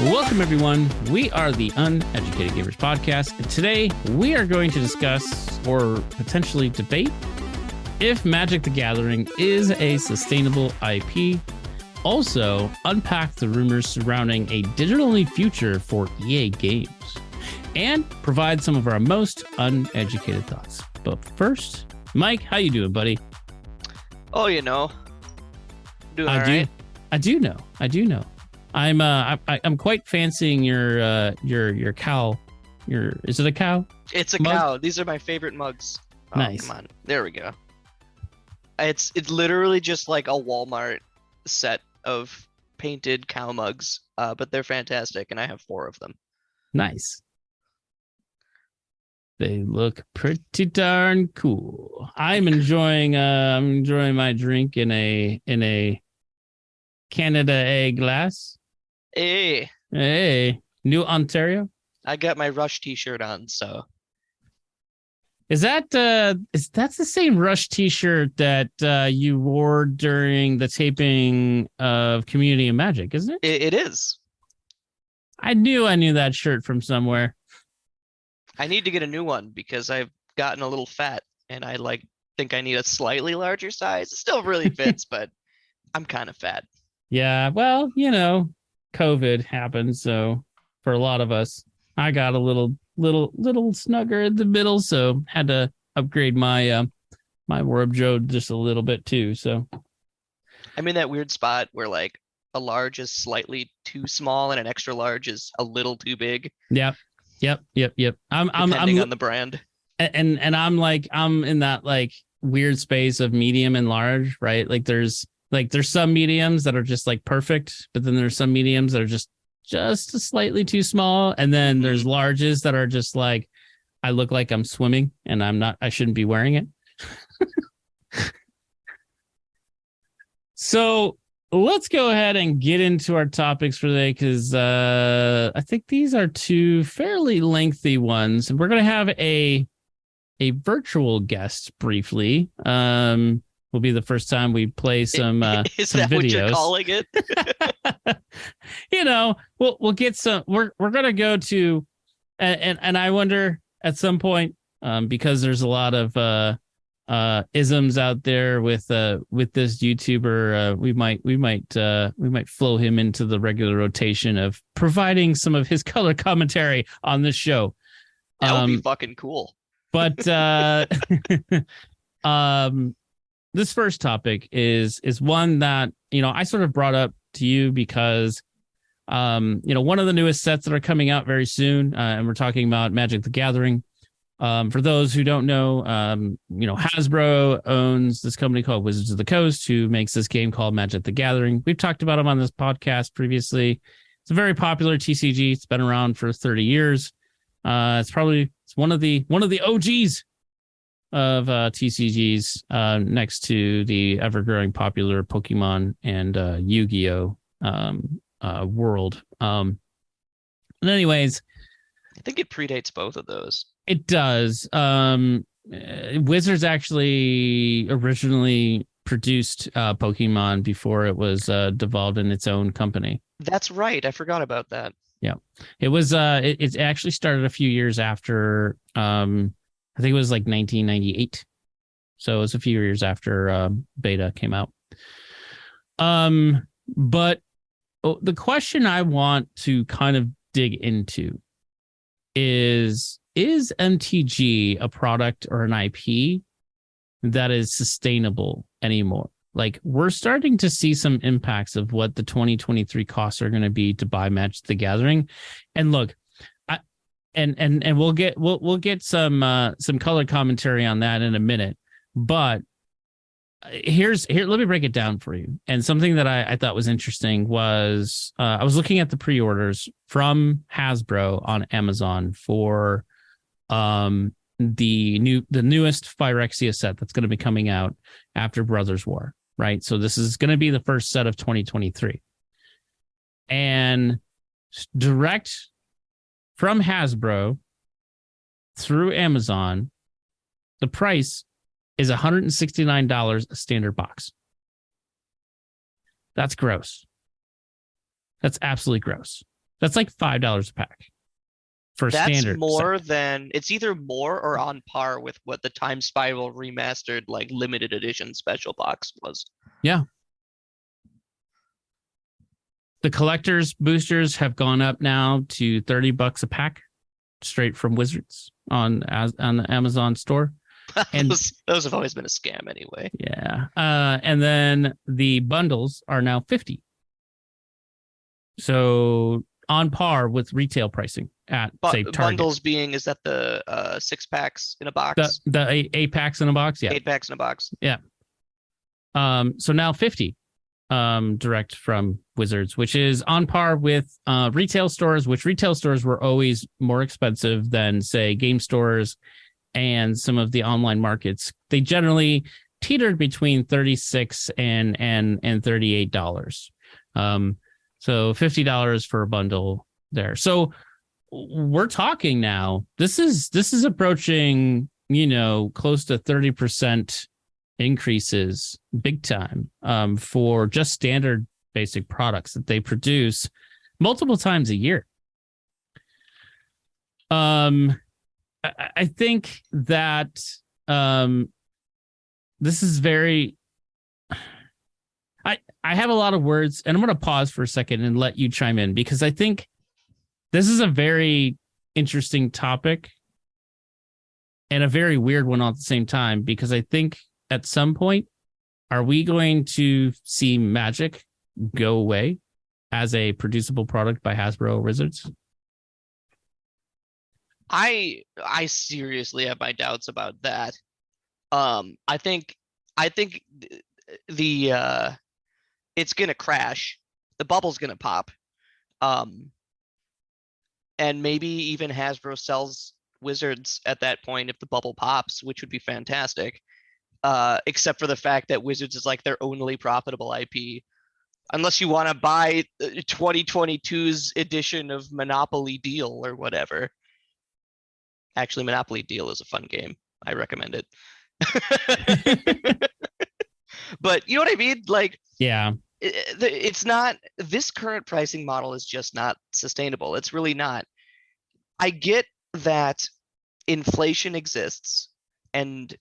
Welcome, everyone. We are the Uneducated Gamers Podcast, and today we are going to discuss or potentially debate if Magic the Gathering is a sustainable IP. Also, unpack the rumors surrounding a digital-only future for EA games, and provide some of our most uneducated thoughts. But first, Mike, how you doing, buddy? Oh, you know, doing all right. I do know. I'm quite fancying your cow. Is it a cow? It's a mug? cow. These are my favorite mugs. Oh, Nice. Come on. There we go. It's literally just like a Walmart set of painted cow mugs, but they're fantastic, and I have 4 of them. Nice. They look pretty darn cool. I'm enjoying my drink in a Canada A glass. Hey, New Ontario. I got my Rush t-shirt on, so. Is that the same Rush t-shirt that you wore during the taping of Community of Magic, isn't it? It is. I knew that shirt from somewhere. I need to get a new one because I've gotten a little fat, and I think I need a slightly larger size. It still really fits, but I'm kind of fat. Yeah, well, COVID happened, so for a lot of us, I got a little snugger in the middle, so had to upgrade my my wardrobe just a little bit too. So I'm in that weird spot where like a large is slightly too small and an extra large is a little too big. Yep. I'm depending on the brand. And I'm in that like weird space of medium and large, right? There's some mediums that are just like perfect, but then there's some mediums that are just slightly too small, and then there's larges that are just like, I look like I'm swimming and I shouldn't be wearing it. So let's go ahead and get into our topics for today, because I think these are 2 fairly lengthy ones, and we're going to have a virtual guest briefly. Will be the first time we play some Is some that videos. what you're calling it? We'll get some. We're gonna go to, and I wonder at some point, because there's a lot of isms out there with this YouTuber, we might flow him into the regular rotation of providing some of his color commentary on this show. That would be fucking cool. But this first topic is one that, I sort of brought up to you because, one of the newest sets that are coming out very soon, and we're talking about Magic the Gathering. For those who don't know, Hasbro owns this company called Wizards of the Coast, who makes this game called Magic the Gathering. We've talked about them on this podcast previously. It's a very popular TCG. It's been around for 30 years. It's one of the OGs of TCGs, next to the ever-growing popular Pokemon and Yu-Gi-Oh world. And anyways, I think it predates both of those. It does. Wizards actually originally produced Pokemon before it was devolved in its own company. That's right. I forgot about that. Yeah, it was. It actually started a few years after. I think it was like 1998. So it was a few years after Beta came out. But the question I want to kind of dig into is MTG a product or an IP that is sustainable anymore? Like, we're starting to see some impacts of what the 2023 costs are going to be to buy Magic the Gathering. And look, and we'll get some color commentary on that in a minute. But here, let me break it down for you. And something that I thought was interesting was I was looking at the pre-orders from Hasbro on Amazon for the newest Phyrexia set that's going to be coming out after Brothers War, right? So this is going to be the first set of 2023. And direct from Hasbro through Amazon, the price is $169 a standard box. That's gross. That's absolutely gross. That's like $5 a pack for That's standard more set. than it's either more or on par with what the Time Spiral remastered like limited edition special box was. Yeah. The collector's boosters have gone up now to $30 a pack, straight from Wizards on the Amazon store. And those have always been a scam anyway. yeah. And then the bundles are now 50. So on par with retail pricing at say Target. Bundles being, is that the 6-packs in a box? The 8-packs in a box, yeah. 8-packs in a box. Yeah. So now 50 direct from Wizards, which is on par with retail stores, which retail stores were always more expensive than say game stores and some of the online markets. They generally teetered between $36 and $38. So $50 for a bundle there. So we're talking now. This is approaching, close to 30% increases, big time, for just standard basic products that they produce multiple times a year. I think that this is very. I have a lot of words, and I'm going to pause for a second and let you chime in, because I think this is a very interesting topic and a very weird one all at the same time, because I think at some point, are we going to see Magic go away as a producible product by Hasbro or Wizards? I seriously have my doubts about that. I think the it's gonna crash. The bubble's gonna pop. And maybe even Hasbro sells Wizards at that point if the bubble pops, which would be fantastic. Except for the fact that Wizards is like their only profitable IP. Unless you want to buy 2022's edition of Monopoly Deal or whatever. Actually, Monopoly Deal is a fun game. I recommend it. But you know what I mean? Like, yeah, it's not, this current pricing model is just not sustainable. It's really not. I get that inflation exists, and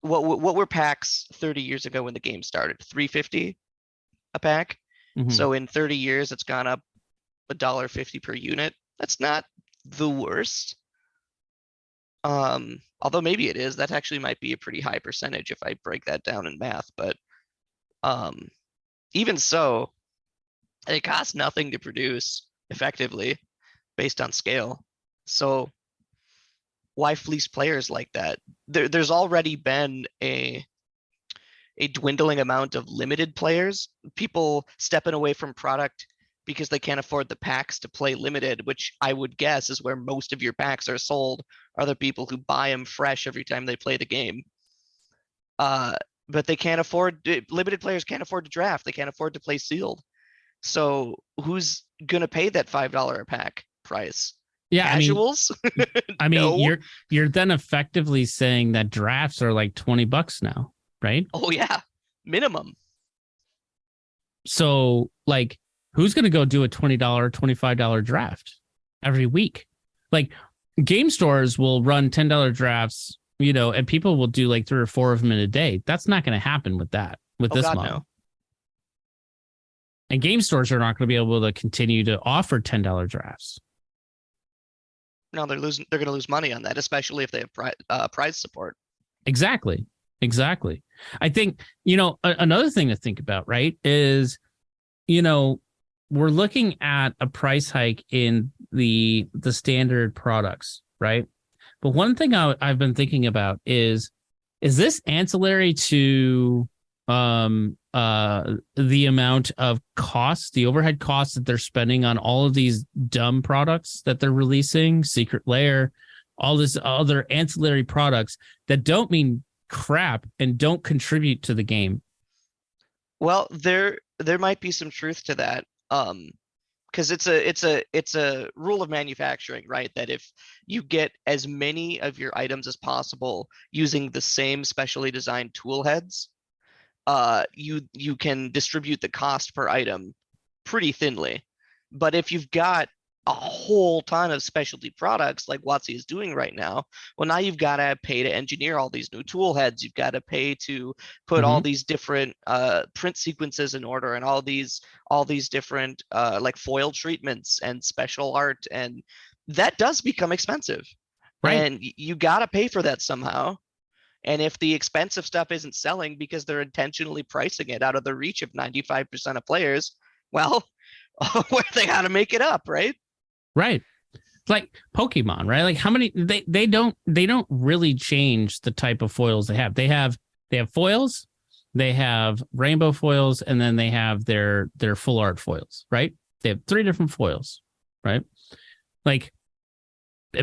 what were packs 30 years ago when the game started? $3.50 a pack. Mm-hmm. So in 30 years, it's gone up $1.50 per unit. That's not the worst. Although maybe it is. That actually might be a pretty high percentage if I break that down in math. But even so, it costs nothing to produce effectively based on scale. So why fleece players like that? There's already been a dwindling amount of limited players, people stepping away from product because they can't afford the packs to play limited, which I would guess is where most of your packs are sold, are the people who buy them fresh every time they play the game. But they can't afford, limited players can't afford to draft. They can't afford to play sealed. So who's going to pay that $5 a pack price? Yeah, Casuals? I mean, No. you're then effectively saying that drafts are like $20 now, right? Oh yeah, minimum. So like, who's going to go do a $20, $25 draft every week? Like, game stores will run $10 drafts, and people will do like 3 or 4 of them in a day. That's not going to happen with this God, model. no. And game stores are not going to be able to continue to offer $10 drafts. No, they're going to lose money on that, especially if they have prize support. Exactly. I think, another thing to think about, right, is, we're looking at a price hike in the standard products, right? But one thing I've been thinking about is this ancillary to the amount of costs, the overhead costs that they're spending on all of these dumb products that they're releasing, Secret Lair, all this other ancillary products that don't mean crap and don't contribute to the game? Well, there might be some truth to that. Because it's a rule of manufacturing, right? That if you get as many of your items as possible using the same specially designed tool heads, you can distribute the cost per item pretty thinly. But if you've got a whole ton of specialty products like WotC is doing right now. Well, now you've got to pay to engineer all these new tool heads. You've got to pay to put all Mhm. these different print sequences in order, and all these different like foil treatments and special art, and that does become expensive. Right. And you got to pay for that somehow. And if the expensive stuff isn't selling because they're intentionally pricing it out of the reach of 95% of players, well, they got to make it up, right? Right. It's like Pokemon, right? Like how many they don't really change the type of foils they have. They have foils, they have rainbow foils, and then they have their full art foils, right? They have 3 different foils, right? Like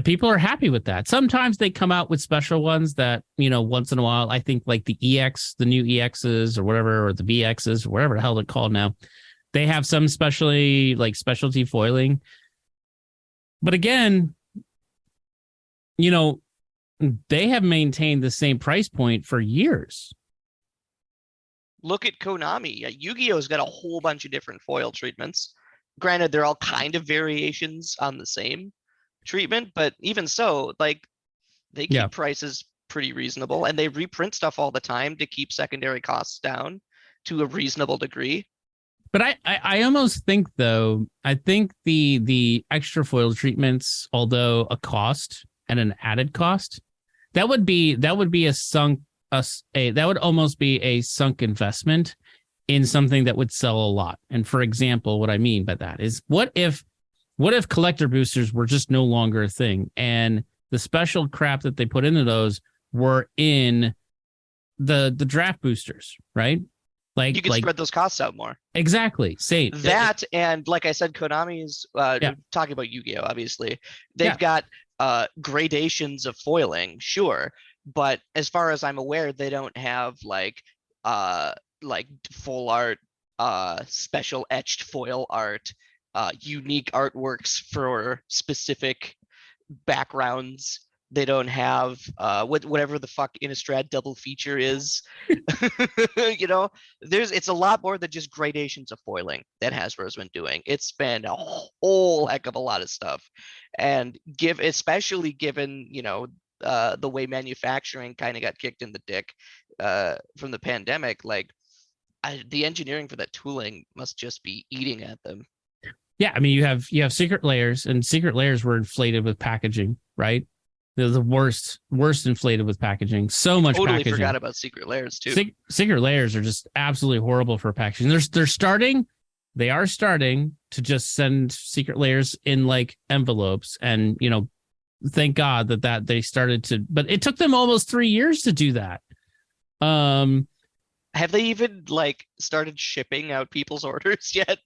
people are happy with that. Sometimes they come out with special ones that, once in a while, I think like the the new EXs or whatever, or the BXs or whatever the hell they're called now. They have some specialty foiling. But again, they have maintained the same price point for years. Look at Konami. Yu-Gi-Oh's got a whole bunch of different foil treatments. Granted, they're all kind of variations on the same treatment, but even so, like they keep prices pretty reasonable, and they reprint stuff all the time to keep secondary costs down to a reasonable degree. But I almost think though, I think the extra foil treatments, although a cost and an added cost, that would be a sunk that would almost be a sunk investment in something that would sell a lot. And for example, what I mean by that is what if collector boosters were just no longer a thing, and the special crap that they put into those were in the draft boosters, right? Like you can spread those costs out more. Exactly. Say that, and like I said, Konami's talking about Yu-Gi-Oh! Obviously, they've got gradations of foiling, sure, but as far as I'm aware, they don't have like full art, special etched foil art, unique artworks for specific backgrounds. They don't have whatever the fuck Innistrad double feature is. It's a lot more than just gradations of foiling that Hasbro's been doing. It's been a whole heck of a lot of stuff, and especially given the way manufacturing kind of got kicked in the dick from the pandemic. Like the engineering for that tooling must just be eating at them. Yeah, I mean you have secret layers, and secret layers were inflated with packaging, right? They're the worst inflated with packaging. So much totally packaging. Forgot about secret layers too. Secret layers are just absolutely horrible for packaging. They are starting to just send secret layers in like envelopes, and thank God that they started to. But it took them almost 3 years to do that. Have they even like started shipping out people's orders yet?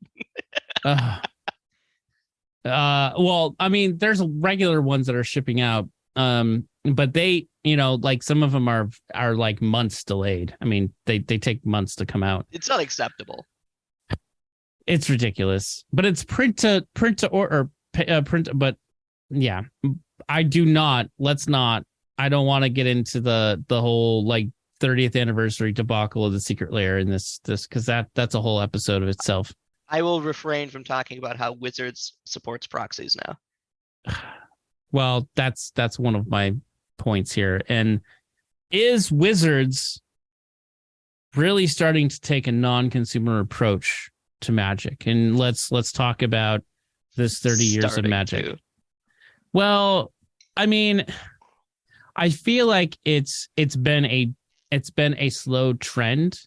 Well, I mean, there's regular ones that are shipping out. But they, like some of them are like months delayed. I mean, they take months to come out. It's not acceptable. It's ridiculous. But it's print to order, print. But yeah, I don't want to get into the whole like 30th anniversary debacle of the secret layer in this because that's a whole episode of itself. I will refrain from talking about how Wizards supports proxies now. Well, that's one of my points here. And is Wizards really starting to take a non-consumer approach to Magic? And let's talk about this 30 years of Magic. Well, I mean, I feel like it's been a slow trend,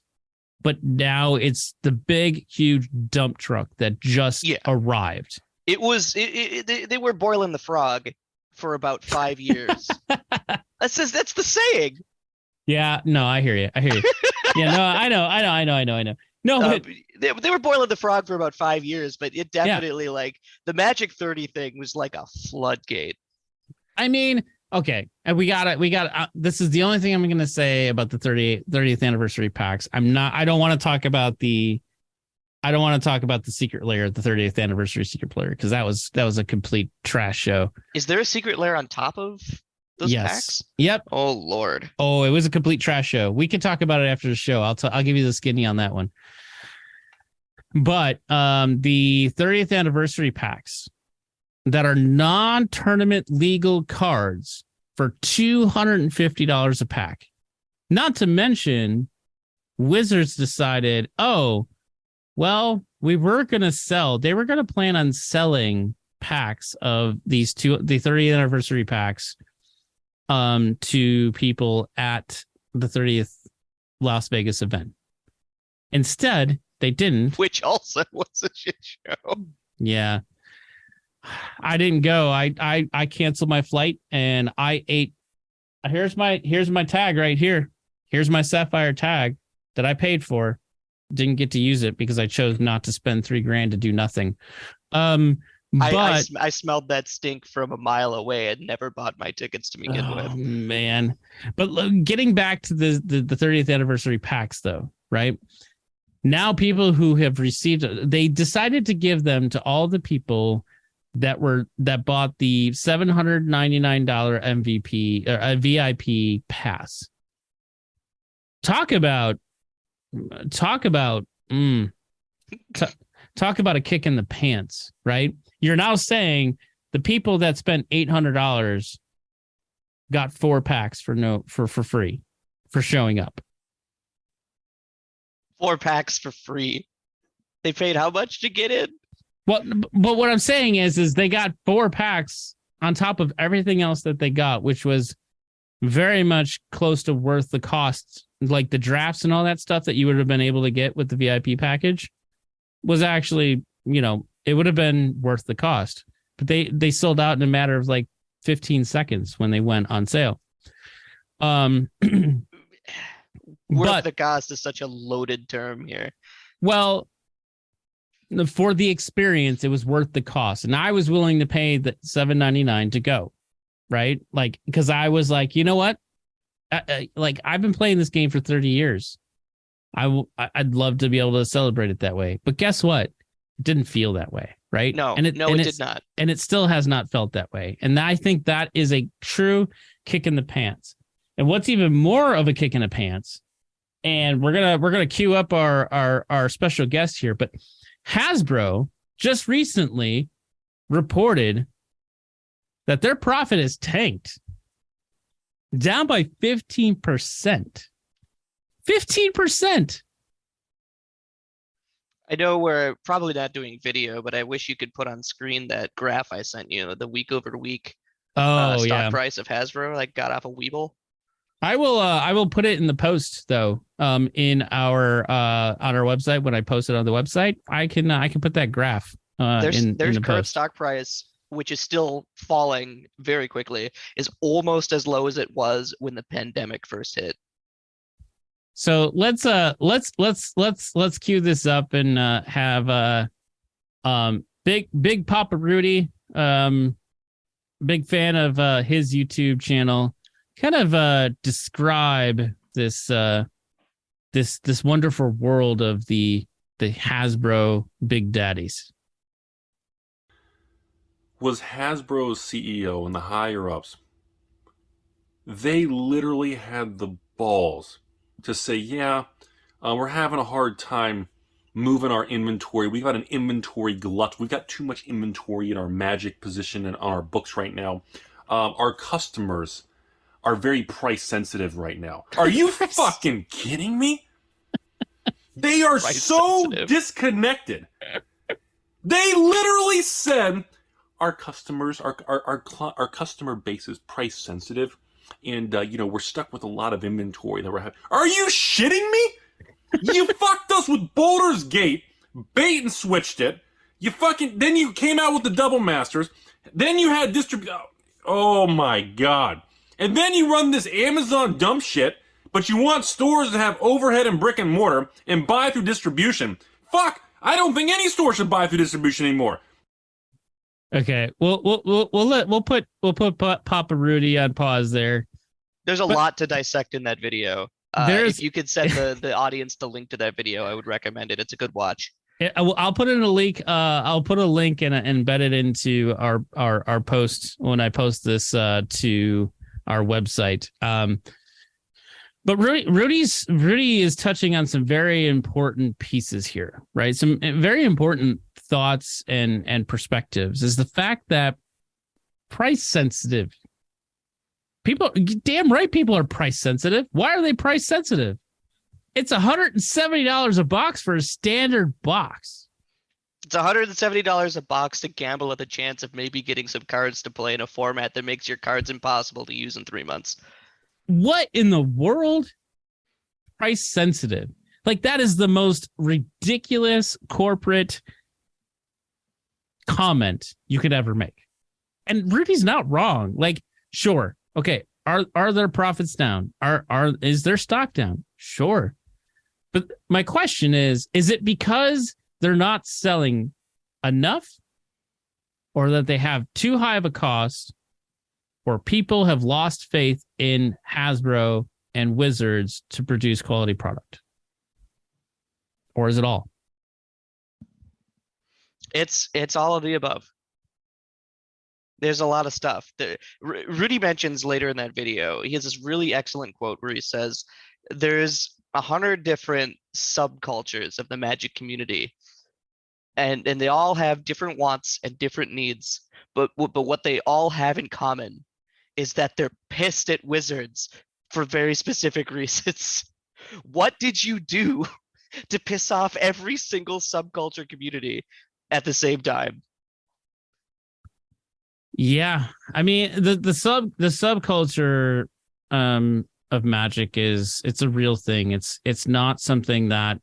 but now it's the big huge dump truck that just arrived. It was they were boiling the frog for about 5 years. That's the saying. Yeah, no, I hear you. Yeah, no, I know. No, but they were boiling the frog for about 5 years, but it definitely like the Magic 30 thing was like a floodgate. I mean, okay, and we got this is the only thing I'm going to say about the 30th anniversary packs. I don't want to talk about the secret layer, the 30th anniversary secret layer, because that was a complete trash show. Is there a secret layer on top of those packs? Yep. Oh Lord. Oh, it was a complete trash show. We can talk about it after the show. I'll give you the skinny on that one. But the 30th anniversary packs, that are non-tournament legal cards for $250 a pack. Not to mention, Wizards decided, oh, well, they were going to plan on selling packs of the 30th anniversary packs to people at the 30th Las Vegas event. Instead, they didn't. Which also was a shit show. Yeah. I didn't go. I canceled my flight and I ate. Here's my tag right here. Here's my Sapphire tag that I paid for. Didn't get to use it because I chose not to spend $3,000 to do nothing. I smelled that stink from a mile away and never bought my tickets to begin with. Man. But getting back to the 30th anniversary packs though, right? Now people who have received, they decided to give them to all the people that bought the $799 MVP or VIP pass. Talk about a kick in the pants, right? You're now saying the people that spent $800 got 4 packs for free for showing up. 4 packs for free. They paid how much to get in? Well, but what I'm saying is they got 4 packs on top of everything else that they got, which was very much close to worth the cost. Like the drafts and all that stuff that you would have been able to get with the VIP package was actually, it would have been worth the cost. But they sold out in a matter of like 15 seconds when they went on sale. Worth the cost is such a loaded term here. Well, for the experience, it was worth the cost. And I was willing to pay the $7.99 to go, right? Like, because I was like, you know what? Like, I've been playing this game for 30 years. I'd love to be able to celebrate it that way. But guess what? It didn't feel that way, right? No, it did not. And it still has not felt that way. And I think that is a true kick in the pants. And what's even more of a kick in the pants, and we're gonna queue up our special guest here, but Hasbro just recently reported that their profit is tanked, down by 15%. 15%. I know we're probably not doing video, but I wish you could put on screen that graph I sent you, the week over week stock price of Hasbro, like got off a Weeble. I will put it in the post though, in our on our website. When I post it on the website, I can put that graph there's in the current post. Stock price, which is still falling very quickly, is almost as low as it was when the pandemic first hit. So let's cue this up and have big Papa Rudy, big fan of his YouTube channel, kind of describe this this wonderful world of the Hasbro big daddies. Was Hasbro's CEO and the higher ups, they literally had the balls to say, yeah, we're having a hard time moving our inventory. We've got an inventory glut. We've got too much inventory in our Magic position and on our books right now. Our customers are very price sensitive right now. Are you fucking kidding me? They are so disconnected. They literally said our customers, our customer base is price sensitive, and we're stuck with a lot of inventory that we're having. Are you shitting me? You fucked us with Baldur's Gate, bait and switched it. Then you came out with the Double Masters. Then you had Oh my god. And then you run this Amazon dump shit, but you want stores to have overhead and brick and mortar and buy through distribution. Fuck! I don't think any store should buy through distribution anymore. Okay, we'll put Papa Rudy on pause there. There's a lot to dissect in that video. If you could send the audience the link to that video, I would recommend it. It's a good watch. I'll put in a link. I'll put a link and embed it into our post when I post this to our website. But Rudy is touching on some very important pieces here, right? Some very important thoughts and perspectives is the fact that price sensitive people, damn right, people are price sensitive. Why are they price sensitive? It's $170 a box for a standard box. It's $170 a box to gamble at the chance of maybe getting some cards to play in a format that makes your cards impossible to use in 3 months. What in the world? Price sensitive. Like, that is the most ridiculous corporate comment you could ever make. And Rudy's not wrong. Like, sure. Okay. Are their profits down? Is their stock down? Sure. But my question is it because they're not selling enough, or that they have too high of a cost, or people have lost faith in Hasbro and Wizards to produce quality product? Or is it all? It's all of the above. There's a lot of stuff. Rudy mentions later in that video, he has this really excellent quote where he says, there's 100 different subcultures of the Magic community, and they all have different wants and different needs, but what they all have in common is that they're pissed at Wizards for very specific reasons. What did you do to piss off every single subculture community at the same time? Yeah, I mean, the subculture of Magic it's a real thing. It's not something that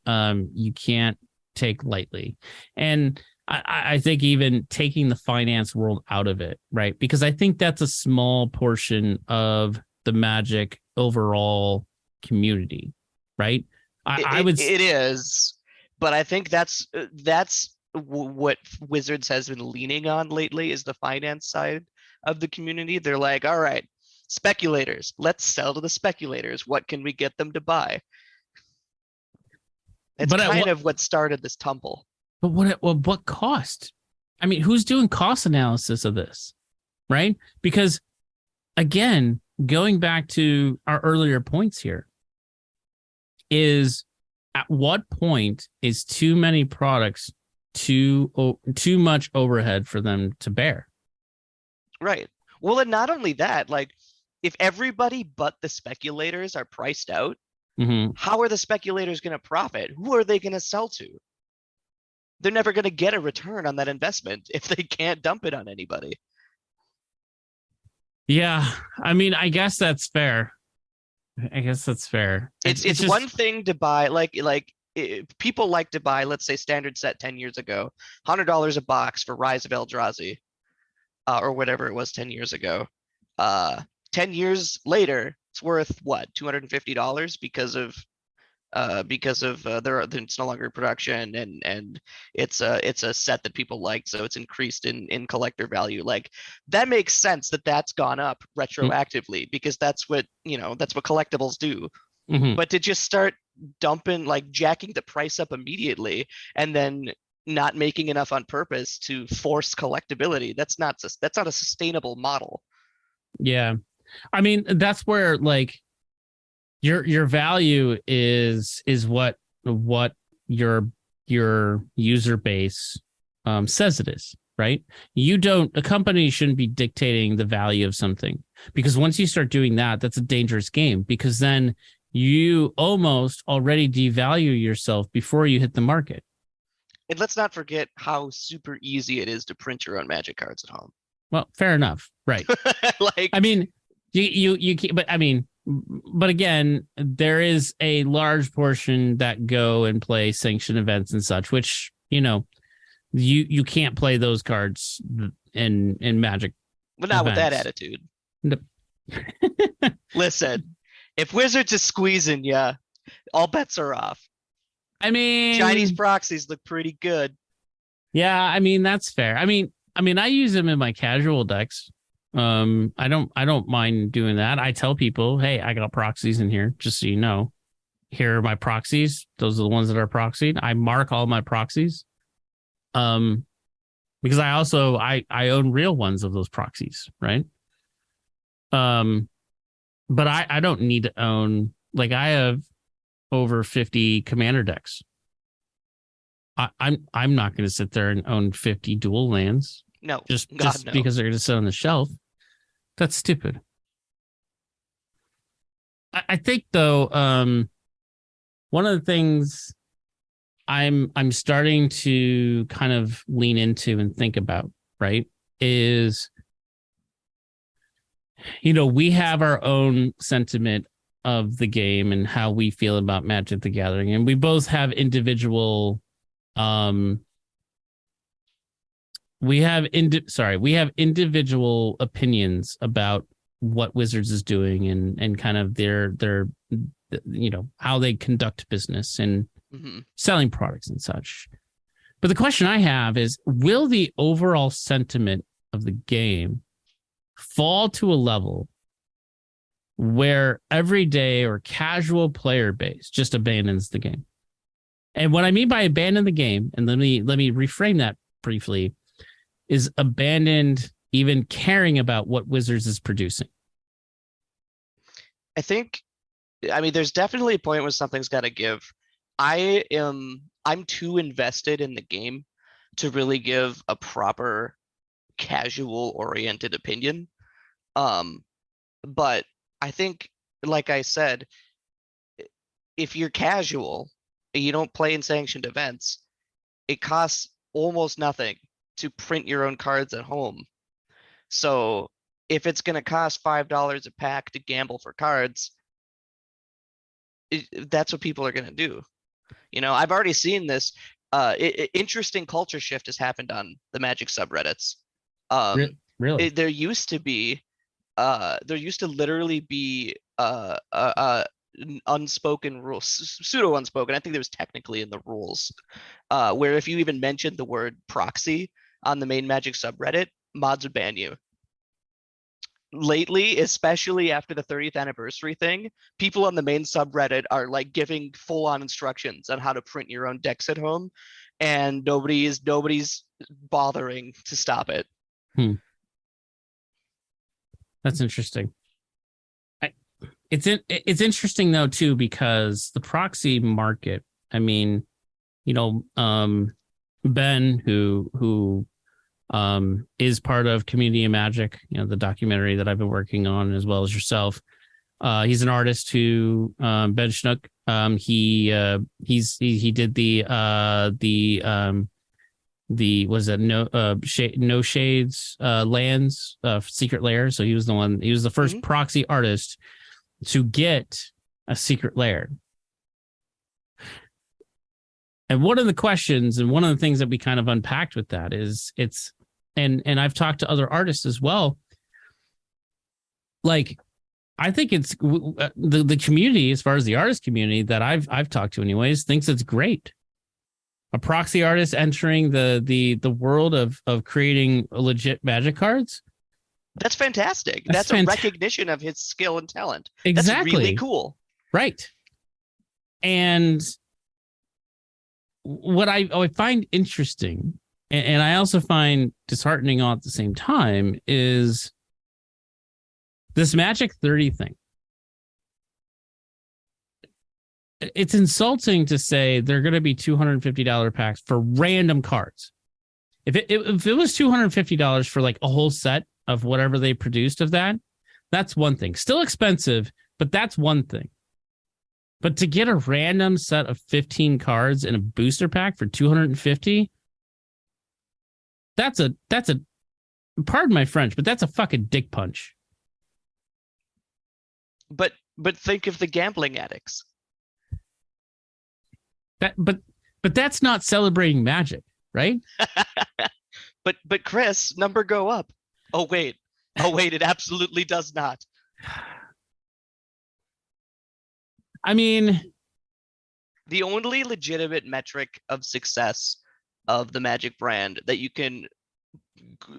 you can't take lightly. And I think even taking the finance world out of it, right? Because I think that's a small portion of the Magic overall community, right? It is, but I think that's what Wizards has been leaning on lately, is the finance side of the community. They're like, all right, speculators, let's sell to the speculators. What can we get them to buy? It's kind of what started this tumble. But what cost? I mean, who's doing cost analysis of this, right? Because, again, going back to our earlier points here, is at what point is too many products too much overhead for them to bear? Right. Well, and not only that, like, if everybody but the speculators are priced out, how are the speculators going to profit? Who are they going to sell to? They're never going to get a return on that investment if they can't dump it on anybody. Yeah, I mean, I guess that's fair. It's just one thing to buy, people like to buy, let's say, standard set 10 years ago, $100 a box for Rise of Eldrazi, or whatever it was 10 years ago. 10 years later, it's worth what, $250 because of it's no longer in production, and it's a set that people liked, so it's increased in collector value. Like, that makes sense that's gone up retroactively, because that's what collectibles do. But to just start dumping, like, jacking the price up immediately and then not making enough on purpose to force collectability, that's not a sustainable model. Yeah, I mean, that's where, like, your value is what your user base says it is, right? A company shouldn't be dictating the value of something, because once you start doing that, that's a dangerous game, because then you almost already devalue yourself before you hit the market. And let's not forget how super easy it is to print your own Magic cards at home. Well, fair enough, right? Like, I mean, you can't, but I mean, but again, there is a large portion that go and play sanctioned events and such, which, you can't play those cards in Magic. But not events. With that attitude. No. Listen, if Wizards is squeezing you, all bets are off. I mean, Chinese proxies look pretty good. Yeah, I mean, that's fair. I mean, I use them in my casual decks. I don't mind doing that. I tell people, hey, I got proxies in here, just so you know. Here are my proxies. Those are the ones that are proxied. I mark all my proxies. Because I also I own real ones of those proxies, right? But I don't need to own, like, I have over 50 commander decks. I'm not going to sit there and own 50 dual lands No, just no. because they're going to sit on the shelf. That's stupid. I think though, one of the things I'm starting to kind of lean into and think about, right, is, we have our own sentiment of the game and how we feel about Magic the Gathering, and we both have individual we have individual opinions about what Wizards is doing and kind of their how they conduct business and selling products and such. But the question I have is, will the overall sentiment of the game fall to a level where everyday or casual player base just abandons the game? And what I mean by abandon the game, and let me reframe that briefly, is abandoned even caring about what Wizards is producing. I mean, there's definitely a point where something's got to give. I'm too invested in the game to really give a proper casual oriented opinion. But I think, like I said, if you're casual, you don't play in sanctioned events, it costs almost nothing to print your own cards at home. So if it's going to cost $5 a pack to gamble for cards, that's what people are going to do. I've already seen this. Interesting culture shift has happened on the Magic subreddits. Really? There used to literally be unspoken rules, pseudo unspoken. I think there was technically in the rules, where if you even mentioned the word proxy on the main Magic subreddit, mods would ban you. Lately, especially after the 30th anniversary thing, people on the main subreddit are like giving full-on instructions on how to print your own decks at home, and nobody's bothering to stop it. That's interesting. It's interesting though too, because the proxy market, I mean, Ben, who is part of Community of Magic, the documentary that I've been working on, as well as yourself. He's an artist who, Ben Schnook. He did no shades lands, secret lair. So he was the first proxy artist to get a secret lair. And one of the questions and one of the things that we kind of unpacked with that is and I've talked to other artists as well. Like, I think it's the community, as far as the artist community that I've talked to anyways, thinks it's great. A proxy artist entering the world of creating legit Magic cards. That's fantastic. That's a recognition of his skill and talent. Exactly. That's really cool. Right. And what I find interesting, and I also find disheartening all at the same time, is this Magic 30 thing. It's insulting to say they're going to be $250 packs for random cards. If it was $250 for like a whole set of whatever they produced of that, that's one thing. Still expensive, but that's one thing. But to get a random set of 15 cards in a booster pack for $250, that's a pardon my French, but that's a fucking dick punch. But think of the gambling addicts. But that's not celebrating Magic, right? But Chris, number go up. Oh wait, it absolutely does not. I mean, the only legitimate metric of success of the Magic brand that you can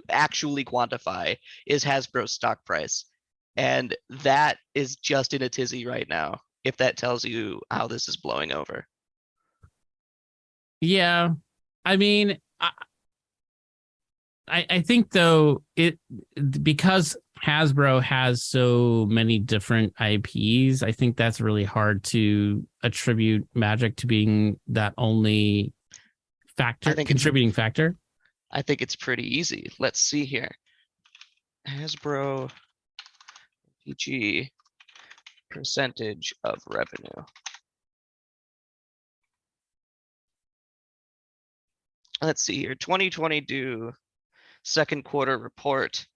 actually quantify is Hasbro's stock price. And that is just in a tizzy right now, if that tells you how this is blowing over. Yeah. I mean, I think though, because Hasbro has so many different IPs, I think that's really hard to attribute Magic to being that only contributing factor? I think it's pretty easy. Let's see here. Hasbro MTG percentage of revenue. Let's see here. 2022 second quarter report.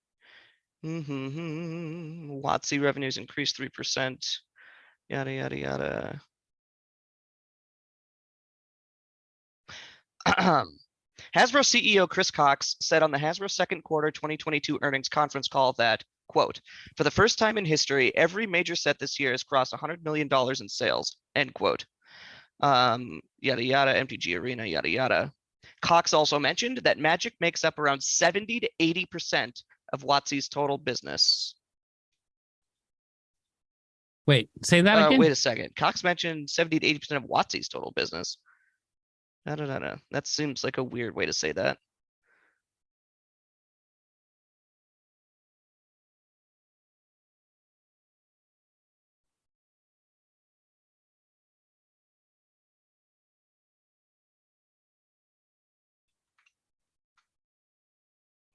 WotC revenues increased 3%. Yada yada yada. Hasbro CEO Chris Cox said on the Hasbro second quarter 2022 earnings conference call that, quote, for the first time in history, every major set this year has crossed $100 million in sales, end quote. Yada yada, MTG Arena, yada yada. Cox also mentioned that Magic makes up around 70 to 80% of WotC's total business. Wait, say that again? Wait a second. Cox mentioned 70 to 80% of WotC's total business. I don't know. That seems like a weird way to say that.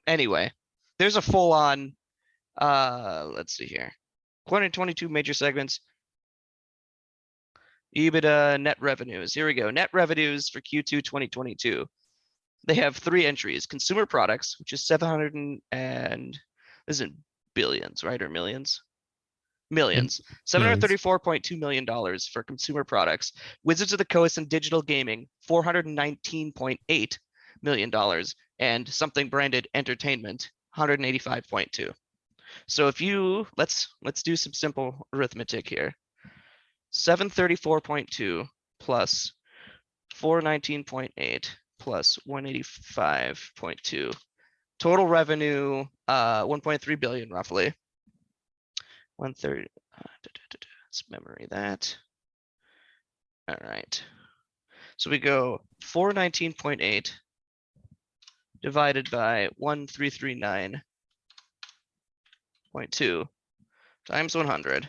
Anyway, there's a full-on, let's see here. 2022 major segments. EBITDA, net revenues. Here we go. Net revenues for Q2 2022. They have 3 entries. Consumer products, which is 700 and isn't billions, right? Or millions? Millions. $734.2 million for consumer products. Wizards of the Coast and digital gaming, $419.8 million. And something branded entertainment, 185.2. So if you let's do some simple arithmetic here. 734.2 plus 419.8 plus 185.2. Total revenue 1.3 billion roughly. 130. Let's memory that. All right. So we go 419.8 divided by 1339.2 times 100.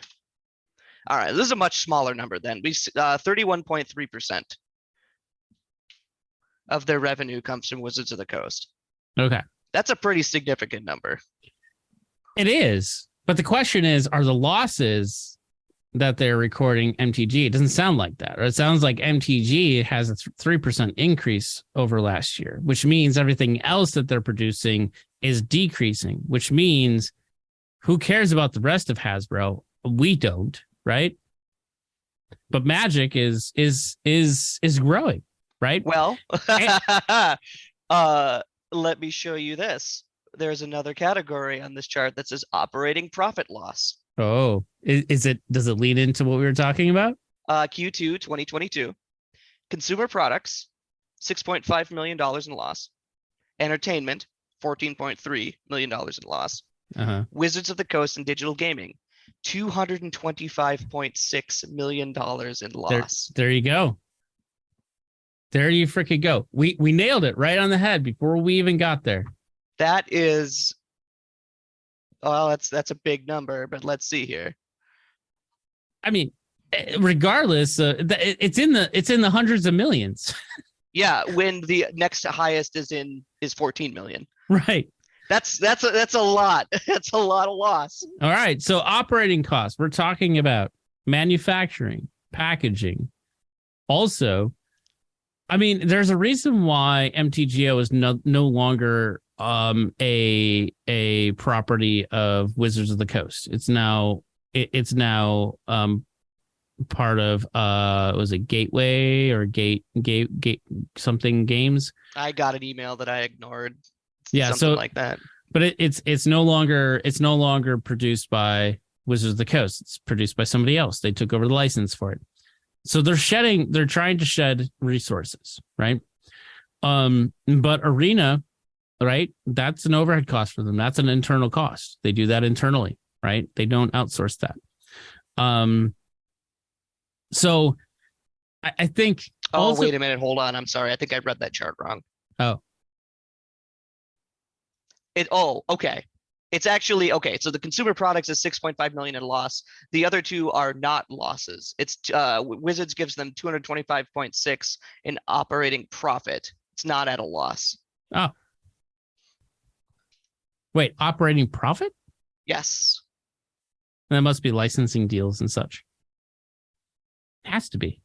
All right, this is a much smaller number then. We 31.3% of their revenue comes from Wizards of the Coast. Okay. That's a pretty significant number. It is. But the question is, are the losses that they're recording MTG? It doesn't sound like that. Or it sounds like MTG has a 3% increase over last year, which means everything else that they're producing is decreasing, which means who cares about the rest of Hasbro? We don't, right? But Magic is growing, right? Well, let me show you this. There's another category on this chart that says operating profit loss. Oh, does it lead into what we were talking about? Q2 2022. Consumer products, $6.5 million in loss. Entertainment, $14.3 million in loss. Wizards of the Coast and digital gaming, $225.6 million in loss. There you go. There you freaking go. We nailed it right on the head before we even got there. That is, well, that's a big number, but let's see here. I mean, regardless, it's in the hundreds of millions. Yeah, when the next highest is 14 million. Right. That's a lot. That's a lot of loss. All right. So operating costs, we're talking about manufacturing, packaging. Also, I mean, there's a reason why MTGO is no longer a property of Wizards of the Coast. It's now part of was it Gateway or Gate something Games? I got an email that I ignored. Yeah, something like that. But it's no longer produced by Wizards of the Coast. It's produced by somebody else. They took over the license for it. So they're trying to shed resources, right? But Arena, right? That's an overhead cost for them. That's an internal cost. They do that internally, right? They don't outsource that. So I think. Oh, wait a minute. Hold on. I'm sorry. I think I read that chart wrong. Oh. Okay. It's actually okay. So the consumer products is 6.5 million in loss. The other two are not losses. It's Wizards gives them 225.6 in operating profit. It's not at a loss. Oh, wait, operating profit? Yes. That must be licensing deals and such. It has to be.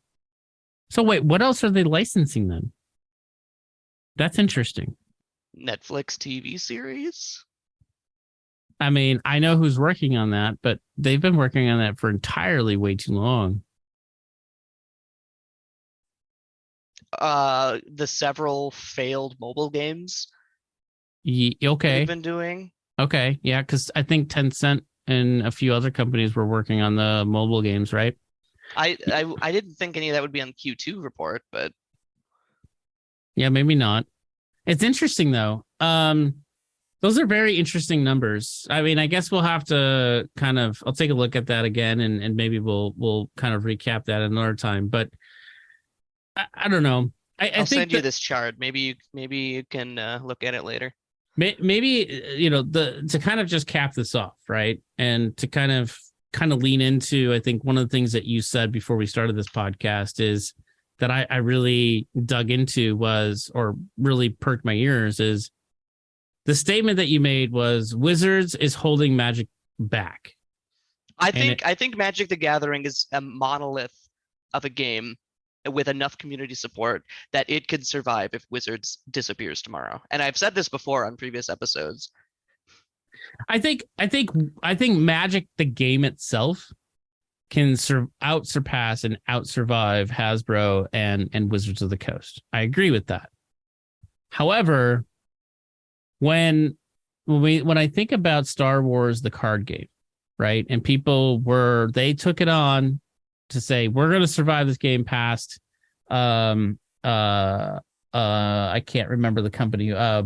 So wait, what else are they licensing then? That's interesting. Netflix TV series. I mean, I know who's working on that, but they've been working on that for entirely way too long. The several failed mobile games Okay. they've been doing. Okay. Yeah, because I think Tencent and a few other companies were working on the mobile games, right? I didn't think any of that would be on the Q2 report, but Yeah, maybe not. It's interesting though. Those are very interesting numbers. I mean, I guess we'll have to I'll take a look at that again and maybe we'll kind of recap that another time. But I don't know. I'll send you this chart. Maybe you can look at it later. Maybe to kind of just cap this off, right? And to kind of lean into, I think one of the things that you said before we started this podcast is that I really dug into or really perked my ears is the statement that you made was Wizards is holding Magic back. I think Magic the Gathering is a monolith of a game with enough community support that it could survive if Wizards disappears tomorrow. And I've said this before on previous episodes. I think Magic the game itself can out-surpass and out-survive Hasbro and Wizards of the Coast. I agree with that. However, when I think about Star Wars the card game, right? And they took it on to say we're going to survive this game past I can't remember the company. I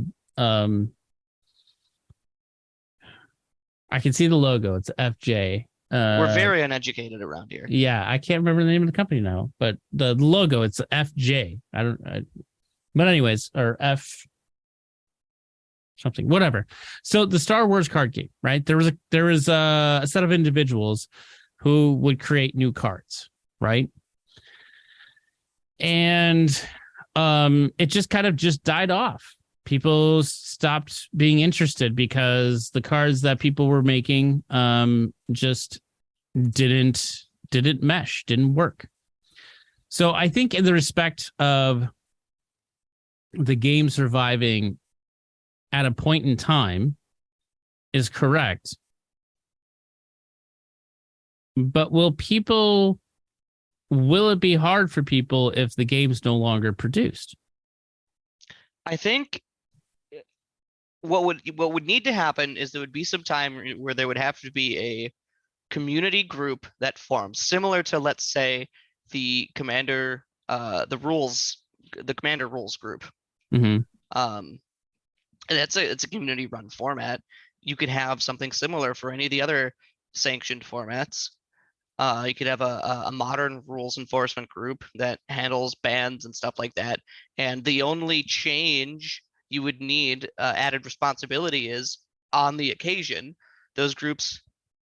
can see the logo. It's FJ. We're very uneducated around here. Yeah, I can't remember the name of the company now, but the logo, it's FJ. But anyways, or F something, whatever. So the Star Wars card game, right? There was a set of individuals who would create new cards, right? And it just kind of just died off. People stopped being interested because the cards that people were making just didn't mesh, didn't work. So I think in the respect of the game surviving at a point in time is correct. But will it be hard for people if the game's no longer produced? I think what would need to happen is there would be some time where there would have to be a community group that forms, similar to, let's say, the Commander rules group. Mm-hmm. It's a community run format. You could have something similar for any of the other sanctioned formats. You could have a modern rules enforcement group that handles bans and stuff like that. And the only change you would need added responsibility is on the occasion, those groups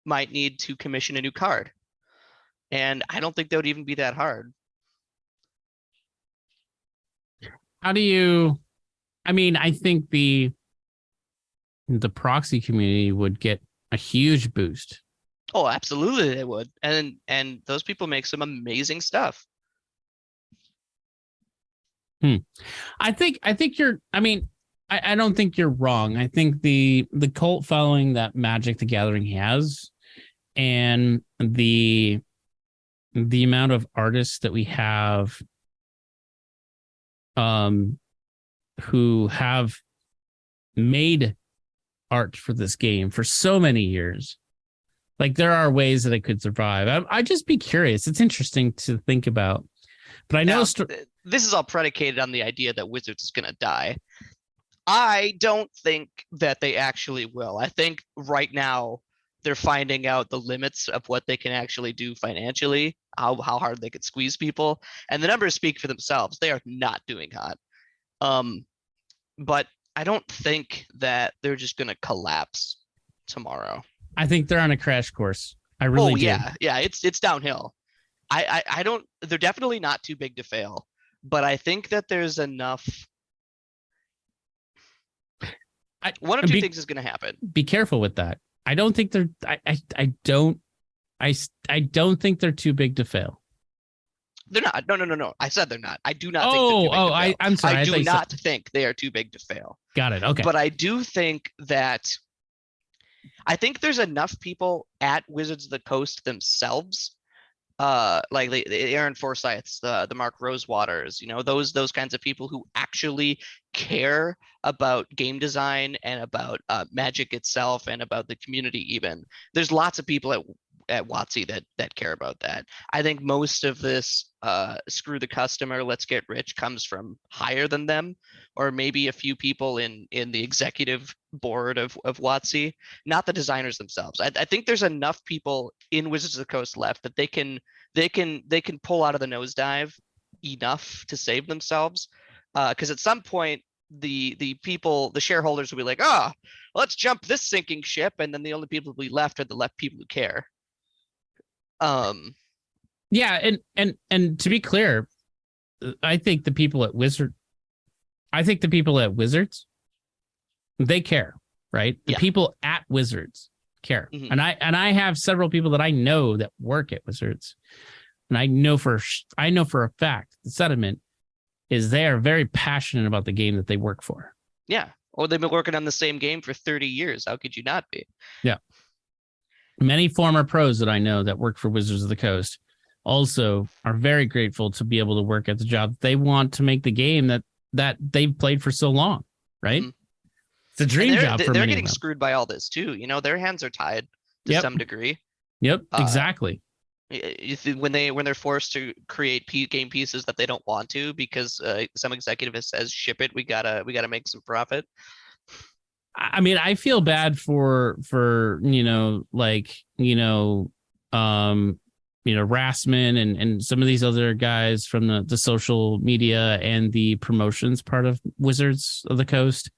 might need to commission a new card. And I don't think that would even be that hard. I think the proxy community would get a huge boost. Oh, absolutely they would. And those people make some amazing stuff. I don't think you're wrong. I think the cult following that Magic the Gathering has and the amount of artists that we have who have made art for this game for so many years. Like, there are ways that it could survive. I'd just be curious. It's interesting to think about. But I know this is all predicated on the idea that Wizards is going to die. I don't think that they actually will. I think right now they're finding out the limits of what they can actually do financially, how hard they could squeeze people. And the numbers speak for themselves. They are not doing hot. But I don't think that they're just going to collapse tomorrow. I think they're on a crash course. I really do. Yeah, it's downhill. I don't. They're definitely not too big to fail, but I think that there's enough One of two things is going to happen. Be careful with that. I don't think they're. I don't think they're too big to fail. They're not. No. I said they're not. I do not think they're too big to fail. I'm sorry. I do not think they are too big to fail. Got it. Okay. But I do think that I think there's enough people at Wizards of the Coast themselves, like the Aaron Forsyths, the Mark Rosewaters, those kinds of people who actually care about game design and about Magic itself and about the community. Even there's lots of people at WotC that care about that. I think most of this screw the customer, let's get rich comes from higher than them, or maybe a few people in the executive board of WotC, not the designers themselves. I think there's enough people in Wizards of the Coast left that they can pull out of the nosedive enough to save themselves. Because at some point the shareholders will be like, let's jump this sinking ship, and then the only people who will be left are the left people who care. Yeah, and to be clear, I think the people at Wizards, they care, right? The people at Wizards care. Mm-hmm. And I have several people that I know that work at Wizards. And I know for a fact the sentiment is they are very passionate about the game that they work for. Yeah. Or they've been working on the same game for 30 years. How could you not be? Yeah. Many former pros that I know that work for Wizards of the Coast also are very grateful to be able to work at the job they want to make the game that they've played for so long, right? Mm-hmm. It's a dream job for many. They're getting screwed by all this too. Their hands are tied to some degree. Yep, exactly. When they're forced to create game pieces that they don't want to because some executive says ship it, we gotta make some profit. I mean, I feel bad for Rasman and some of these other guys from the social media and the promotions part of Wizards of the Coast,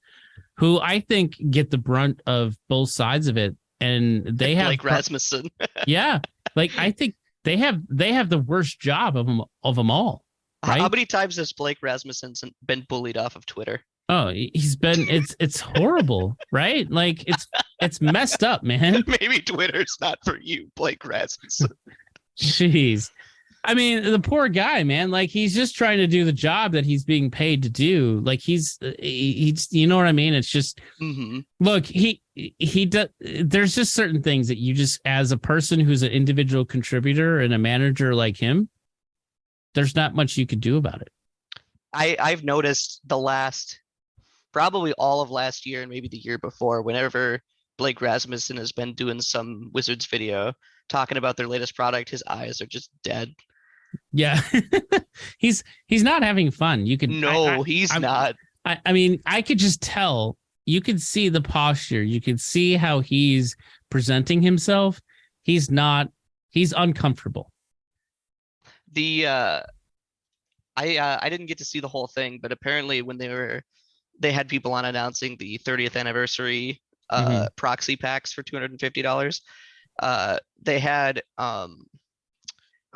who I think get the brunt of both sides of it. And they have like Rasmussen. Yeah. Like, I think they have the worst job of them all. Right? How many times has Blake Rasmussen been bullied off of Twitter? Oh, it's horrible, right? Like it's messed up, man. Maybe Twitter's not for you, Blake Rasmussen. Jeez. I mean, the poor guy, man, like he's just trying to do the job that he's being paid to do. Like he's you know what I mean? It's just, Look, he does, there's just certain things that you just, as a person who's an individual contributor and a manager like him, there's not much you could do about it. I've noticed probably all of last year and maybe the year before, whenever Blake Rasmussen has been doing some Wizards video talking about their latest product, his eyes are just dead. Yeah. he's not having fun. You could he's not. I mean, I could just tell. You could see the posture. You could see how he's presenting himself. He's uncomfortable. I didn't get to see the whole thing, but apparently when they had people on announcing the 30th anniversary proxy packs for $250. They had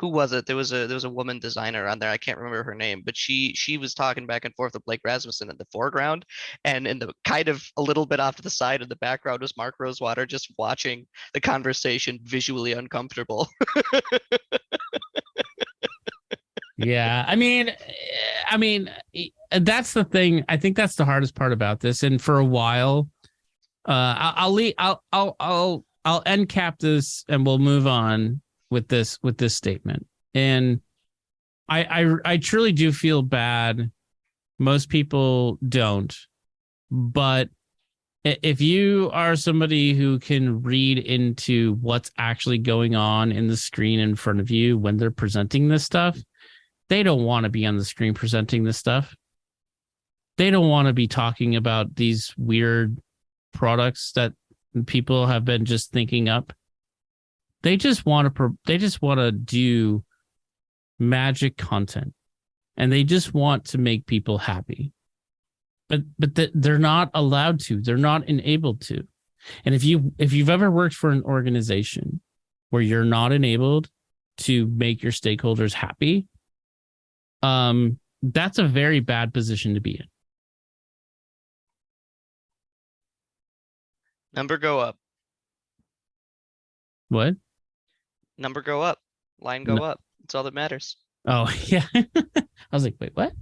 who was it? There was a woman designer on there. I can't remember her name, but she was talking back and forth with Blake Rasmussen in the foreground, and in the kind of a little bit off to the side in the background was Mark Rosewater just watching the conversation, visually uncomfortable. Yeah, I mean, that's the thing. I think that's the hardest part about this. And for a while, I'll end cap this, and we'll move on with this statement. And I truly do feel bad. Most people don't, but if you are somebody who can read into what's actually going on in the screen in front of you when they're presenting this stuff, they don't want to be on the screen presenting this stuff. They don't want to be talking about these weird products that people have been just thinking up. They just want to do Magic content, and they just want to make people happy. But they're not allowed to. They're not enabled to. And if you've ever worked for an organization where you're not enabled to make your stakeholders happy, that's a very bad position to be in. Number go up. What? Number go up. Line go up. That's all that matters. Oh, yeah. I was like, wait, what?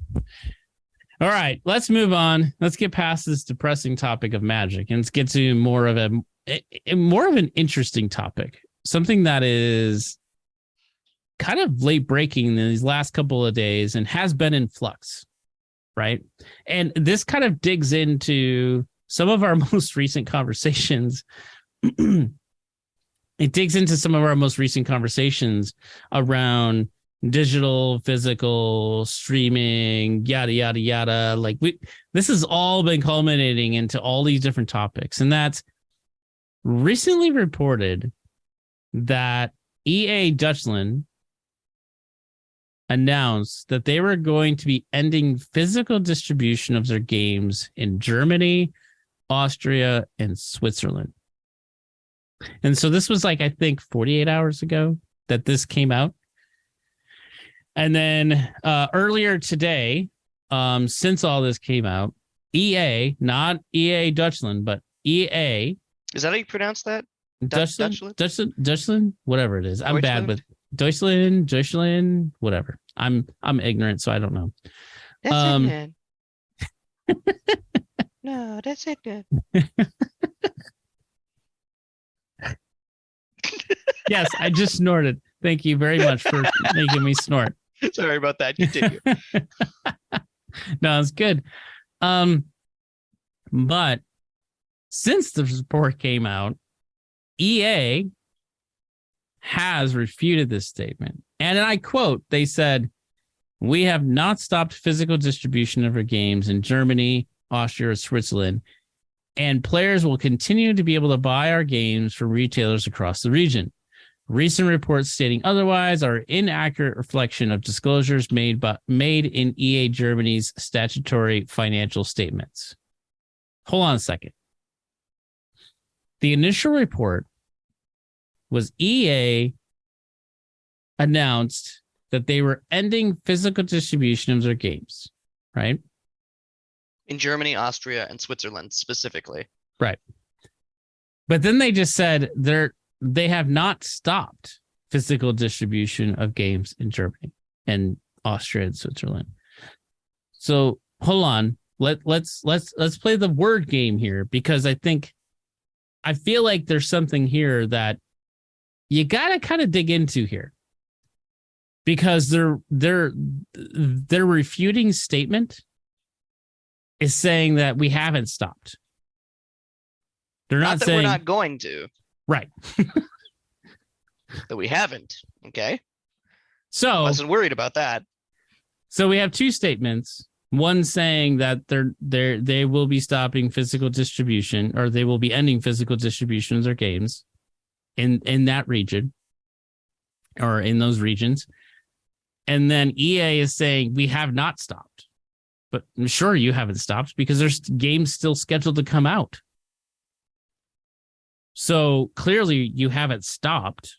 All right, let's move on. Let's get past this depressing topic of Magic and let's get to more of an interesting topic. Something that is kind of late breaking in these last couple of days and has been in flux, right? And this kind of digs into some of our most recent conversations. It digs into some of our most recent conversations around digital, physical, streaming, yada, yada, yada. Like this has all been culminating into all these different topics. And that's recently reported that EA Dutchland announced that they were going to be ending physical distribution of their games in Germany, Austria, and Switzerland. And so this was like, I think 48 hours ago that this came out. And then earlier today, since all this came out, EA, not EA Dutchland, but EA. Is that how you pronounce that? Dutchland, whatever it is. I'm bad with Deutschland, whatever. I'm ignorant, so I don't know. That's it, man. No, that's it, good. Yes, I just snorted. Thank you very much for making me snort. Sorry about that. Continue. No, it's good. But since the report came out, EA has refuted this statement. And I quote, they said, "We have not stopped physical distribution of our games in Germany, Austria, or Switzerland, and players will continue to be able to buy our games from retailers across the region. Recent reports stating otherwise are inaccurate reflection of disclosures made in EA Germany's statutory financial statements." Hold on a second. The initial report was EA announced that they were ending physical distribution of their games, right? In Germany, Austria, and Switzerland specifically. Right. But then they just said they have not stopped physical distribution of games in Germany and Austria and Switzerland. So hold on. Let's play the word game here, because I feel like there's something here that you gotta kind of dig into here, because their refuting statement is saying that we haven't stopped. They're not saying we're not going to. Right. That we haven't. Okay. So I wasn't worried about that. So we have two statements. One saying that they will be stopping physical distribution, or they will be ending physical distribution of their games in that region or in those regions. And then EA is saying we have not stopped. But I'm sure you haven't stopped, because there's games still scheduled to come out. So clearly you haven't stopped,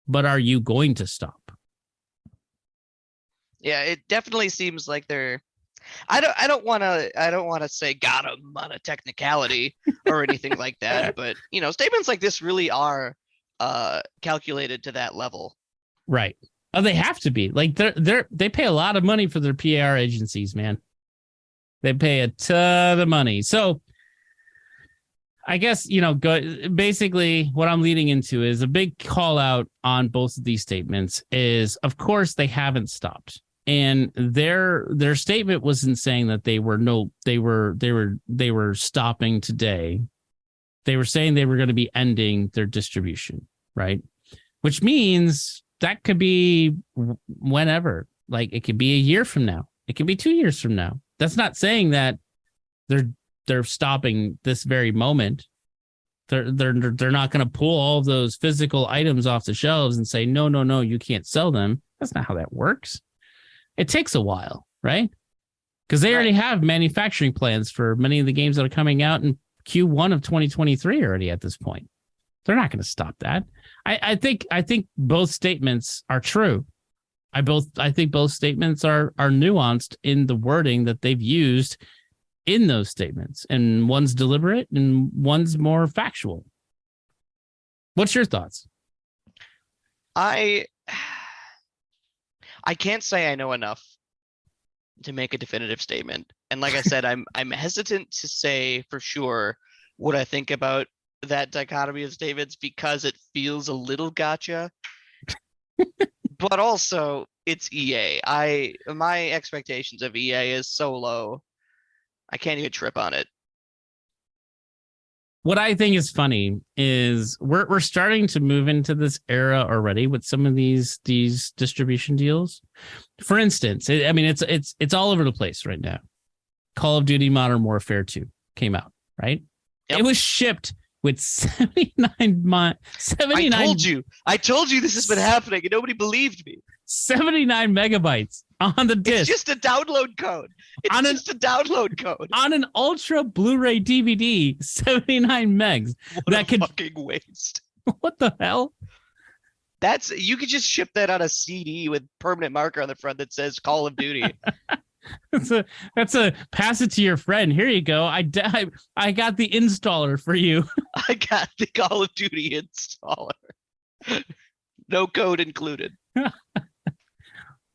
but are you going to stop? Yeah, it definitely seems like they're. I don't want to say got them on a technicality or anything like that, but statements like this really are calculated to that level. Right. Oh, they have to be. Like they pay a lot of money for their PR agencies, man. They pay a ton of money. So I guess, basically what I'm leading into is a big call out on both of these statements is, of course, they haven't stopped. And their statement wasn't saying that they were stopping today. They were saying they were going to be ending their distribution, right? Which means that could be whenever. Like, it could be a year from now. It could be 2 years from now. That's not saying that they're stopping this very moment. They're not going to pull all of those physical items off the shelves and say, no, you can't sell them. That's not how that works. It takes a while, right? Because they already have manufacturing plans for many of the games that are coming out in Q1 of 2023 already at this point. They're not going to stop that. I think both statements are true. I think both statements are nuanced in the wording that they've used in those statements, and one's deliberate and one's more factual. What's your thoughts? I can't say I know enough to make a definitive statement. And like I said, I'm hesitant to say for sure what I think about that dichotomy of statements because it feels a little gotcha. But also it's EA. My expectations of EA is so low. I can't even trip on it. What I think is funny is we're starting to move into this era already with some of these distribution deals. For instance, it's all over the place right now. Call of Duty Modern Warfare 2 came out, right? Yep. It was shipped with 79. I told you this has been happening and nobody believed me. 79 megabytes on the disc. It's just a download code. It's a download code. On an Ultra Blu-ray DVD, 79 megs. What a fucking waste. What the hell? You could just ship that on a CD with permanent marker on the front that says Call of Duty. That's a pass it to your friend. Here you go. I got the installer for you. I got the Call of Duty installer. No code included.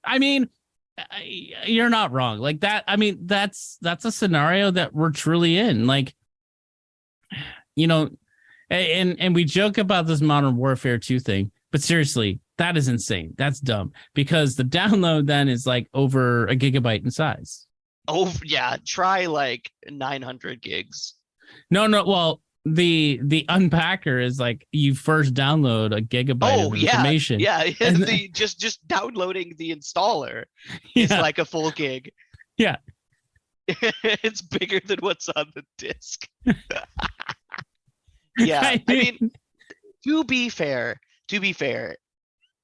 I mean, you're not wrong. Like that. I mean, that's a scenario that we're truly in. Like, you know, and we joke about this Modern Warfare 2 thing, but seriously, that is insane. That's dumb because the download then is like over a gigabyte in size. Oh yeah, try like 900 gigs. No. Well, the unpacker is like you first download a gigabyte of information. Yeah. And just downloading the installer is like a full gig. Yeah. It's bigger than what's on the disc. Yeah. I mean, to be fair,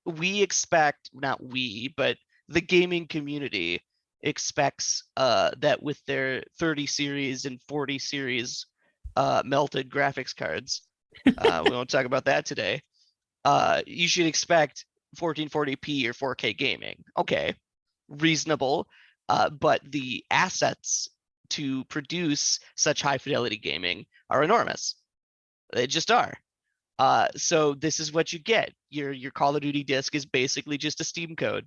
we expect, not we, but the gaming community expects that with their 30 series and 40 series melted graphics cards, we won't talk about that today, you should expect 1440p or 4K gaming. Okay, reasonable, but the assets to produce such high fidelity gaming are enormous. They just are. So this is what you get. Your Call of Duty disc is basically just a Steam code.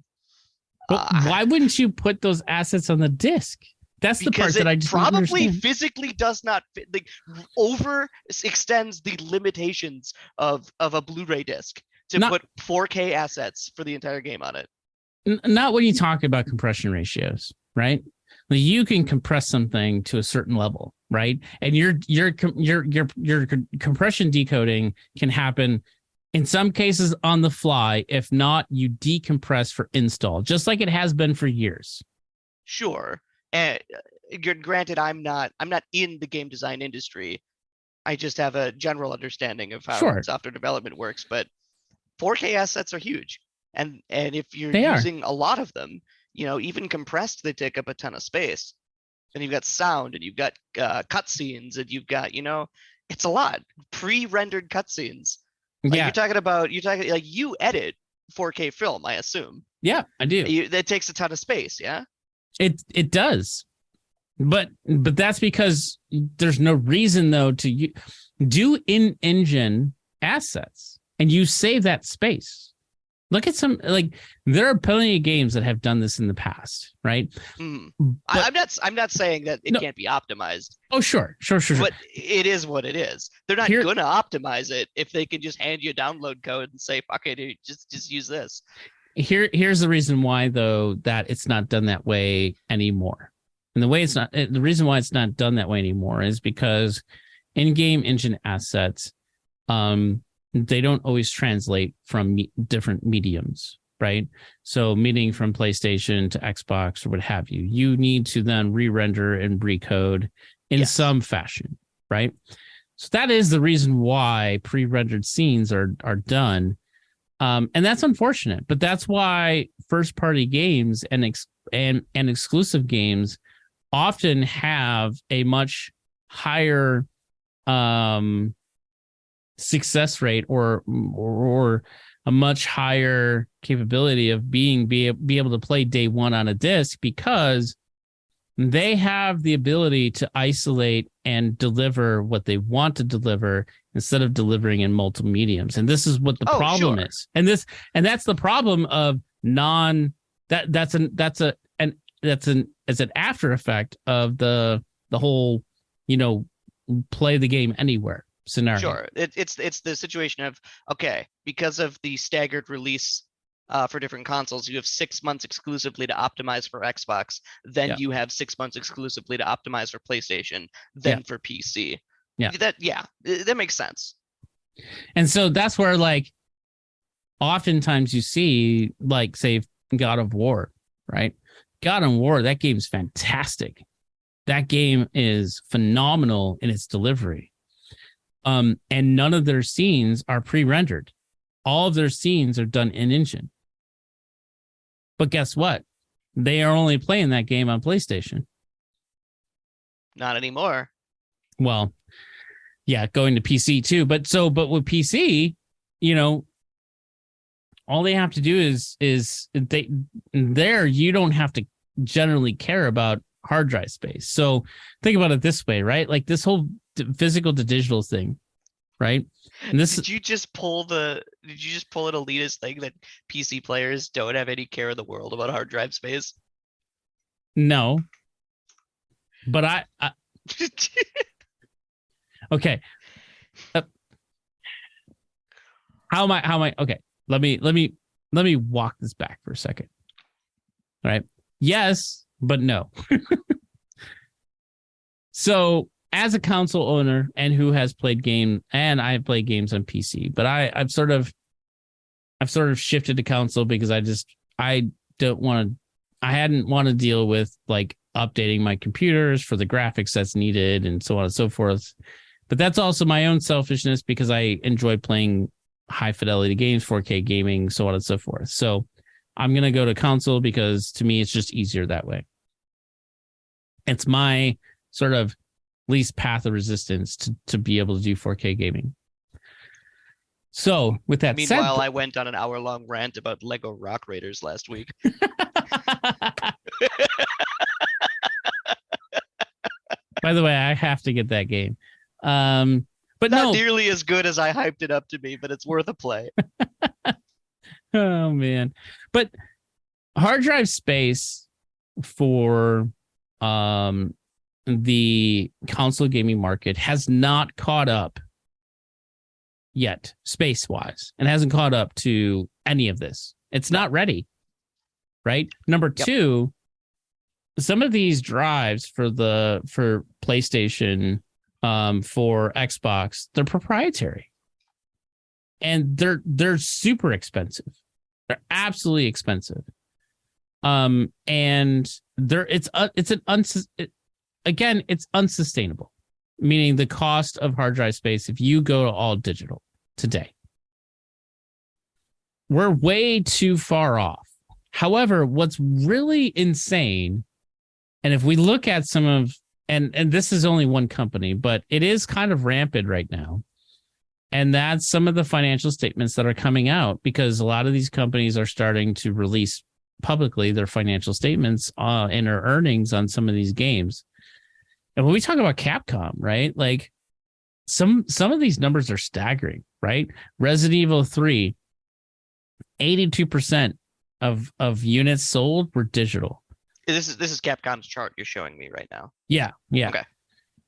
But why wouldn't you put those assets on the disc? That's the part that I just probably physically does not fit, like over extends the limitations of a Blu-ray disc to put 4K assets for the entire game on it. Not when you talk about compression ratios, right? Like you can compress something to a certain level, right? And your compression decoding can happen in some cases on the fly. If not, you decompress for install, just like it has been for years. Sure. And granted, I'm not in the game design industry. I just have a general understanding of how software development works. But 4K assets are huge, and if you're using a lot of them, you know, even compressed, they take up a ton of space. And you've got sound, and you've got cutscenes, and you've got, you know, it's a lot. Pre-rendered cutscenes. Like you're talking like you edit 4K film, I assume. Yeah, I do. That takes a ton of space. Yeah. It does, but that's because there's no reason though to do in-engine assets and you save that space. Look at like there are plenty of games that have done this in the past, right? I'm not saying that it can't be optimized. Oh, sure. But it is what it is. They're not going to optimize it if they can just hand you a download code and say, "Fuck it, dude, just use this." Here's the reason why though that it's not done that way anymore. And the reason why it's not done that way anymore is because in-game engine assets they don't always translate from different mediums, right? So meaning from PlayStation to Xbox or what have you. You need to then re-render and recode in some fashion, right? So that is the reason why pre-rendered scenes are done. And that's unfortunate, but that's why first-party games and exclusive games often have a much higher success rate or a much higher capability of be able to play day one on a disc because they have the ability to isolate and deliver what they want to deliver instead of delivering in multiple mediums. And this is what the problem is. And that's the problem of that's an after effect of the whole, play the game anywhere scenario. Sure. It's the situation of, okay, because of the staggered release for different consoles, you have 6 months exclusively to optimize for Xbox, then you have 6 months exclusively to optimize for PlayStation, then for PC. That makes sense. And so that's where, like, oftentimes you see, like, say, God of War, right? God of War, that game's fantastic. That game is phenomenal in its delivery. And none of their scenes are pre-rendered. All of their scenes are done in engine. But guess what? They are only playing that game on PlayStation. Not anymore. Well, yeah, going to PC too. But with PC, all they have to do is you don't have to generally care about hard drive space. So think about it this way, right? Like this whole physical to digital thing, right? And did you just pull an elitist thing that PC players don't have any care in the world about hard drive space? No. But I okay. How am I okay? Let me walk this back for a second. All right. Yes, but no. So as a console owner and who has played and I've played games on PC, but I've sort of shifted to console because I hadn't want to deal with like updating my computers for the graphics that's needed and so on and so forth. But that's also my own selfishness because I enjoy playing high fidelity games, 4K gaming, so on and so forth. So I'm going to go to console because to me, it's just easier that way. It's my sort of least path of resistance to be able to do 4K gaming. So with that said, meanwhile, I went on an hour-long rant about Lego Rock Raiders last week. By the way, I have to get that game. But not nearly as good as I hyped it up to be, but it's worth a play. Oh man. But hard drive space for the console gaming market has not caught up yet, space-wise, and hasn't caught up to any of this. It's not ready. Right? Number two, some of these drives for PlayStation, for Xbox, they're proprietary. And they're super expensive. They're absolutely expensive. And it's unsustainable. Meaning the cost of hard drive space if you go to all digital today. We're way too far off. However, what's really insane, and if we look at some of, and this is only one company, but it is kind of rampant right now. And that's some of the financial statements that are coming out because a lot of these companies are starting to release publicly their financial statements and their earnings on some of these games. And when we talk about Capcom, right, like some of these numbers are staggering, right? Resident Evil 3, 82% of units sold were digital. This is Capcom's chart you're showing me right now. Yeah. Okay.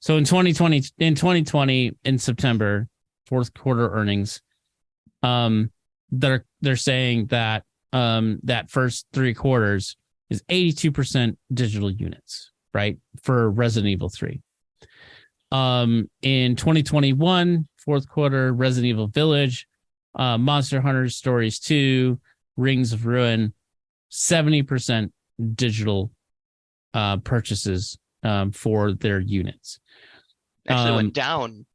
So in 2020 in September, fourth quarter earnings, they're saying that that first 3 quarters is 82% digital units, right, for Resident Evil 3. In 2021, fourth quarter, Resident Evil Village, Monster Hunter Stories 2, Rings of Ruin, 70% digital purchases for their units. Actually went down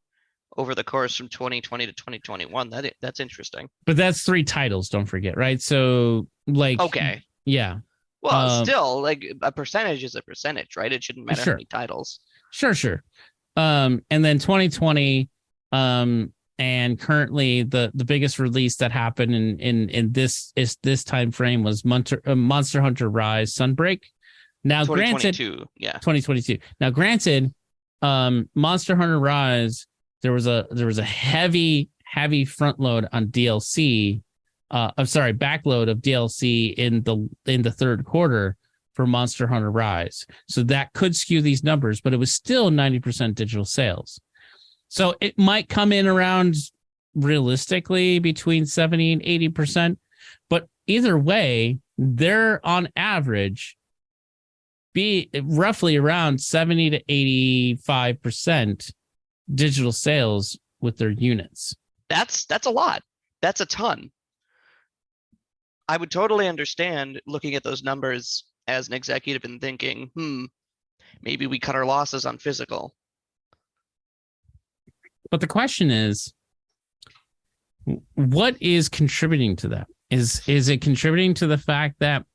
over the course from 2020 to 2021. That's interesting. But that's 3 titles, don't forget, right? So like, okay. Yeah. Well, still, like a percentage is a percentage, right? It shouldn't matter how many titles. Sure. And then 2020, and currently the biggest release that happened in this time frame was Monster Hunter Rise Sunbreak, Now, granted, 2022, yeah. 2022. Now, granted, Monster Hunter Rise, there was a heavy front load on DLC. Backload of DLC in the third quarter for Monster Hunter Rise. So that could skew these numbers, but it was still 90% digital sales. So it might come in around realistically between 70 and 80%. But either way, they're on average be roughly around 70 to 85% digital sales with their units. That's a lot. That's a ton. I would totally understand looking at those numbers as an executive and thinking, maybe we cut our losses on physical. But the question is, what is contributing to that? Is it contributing to the fact that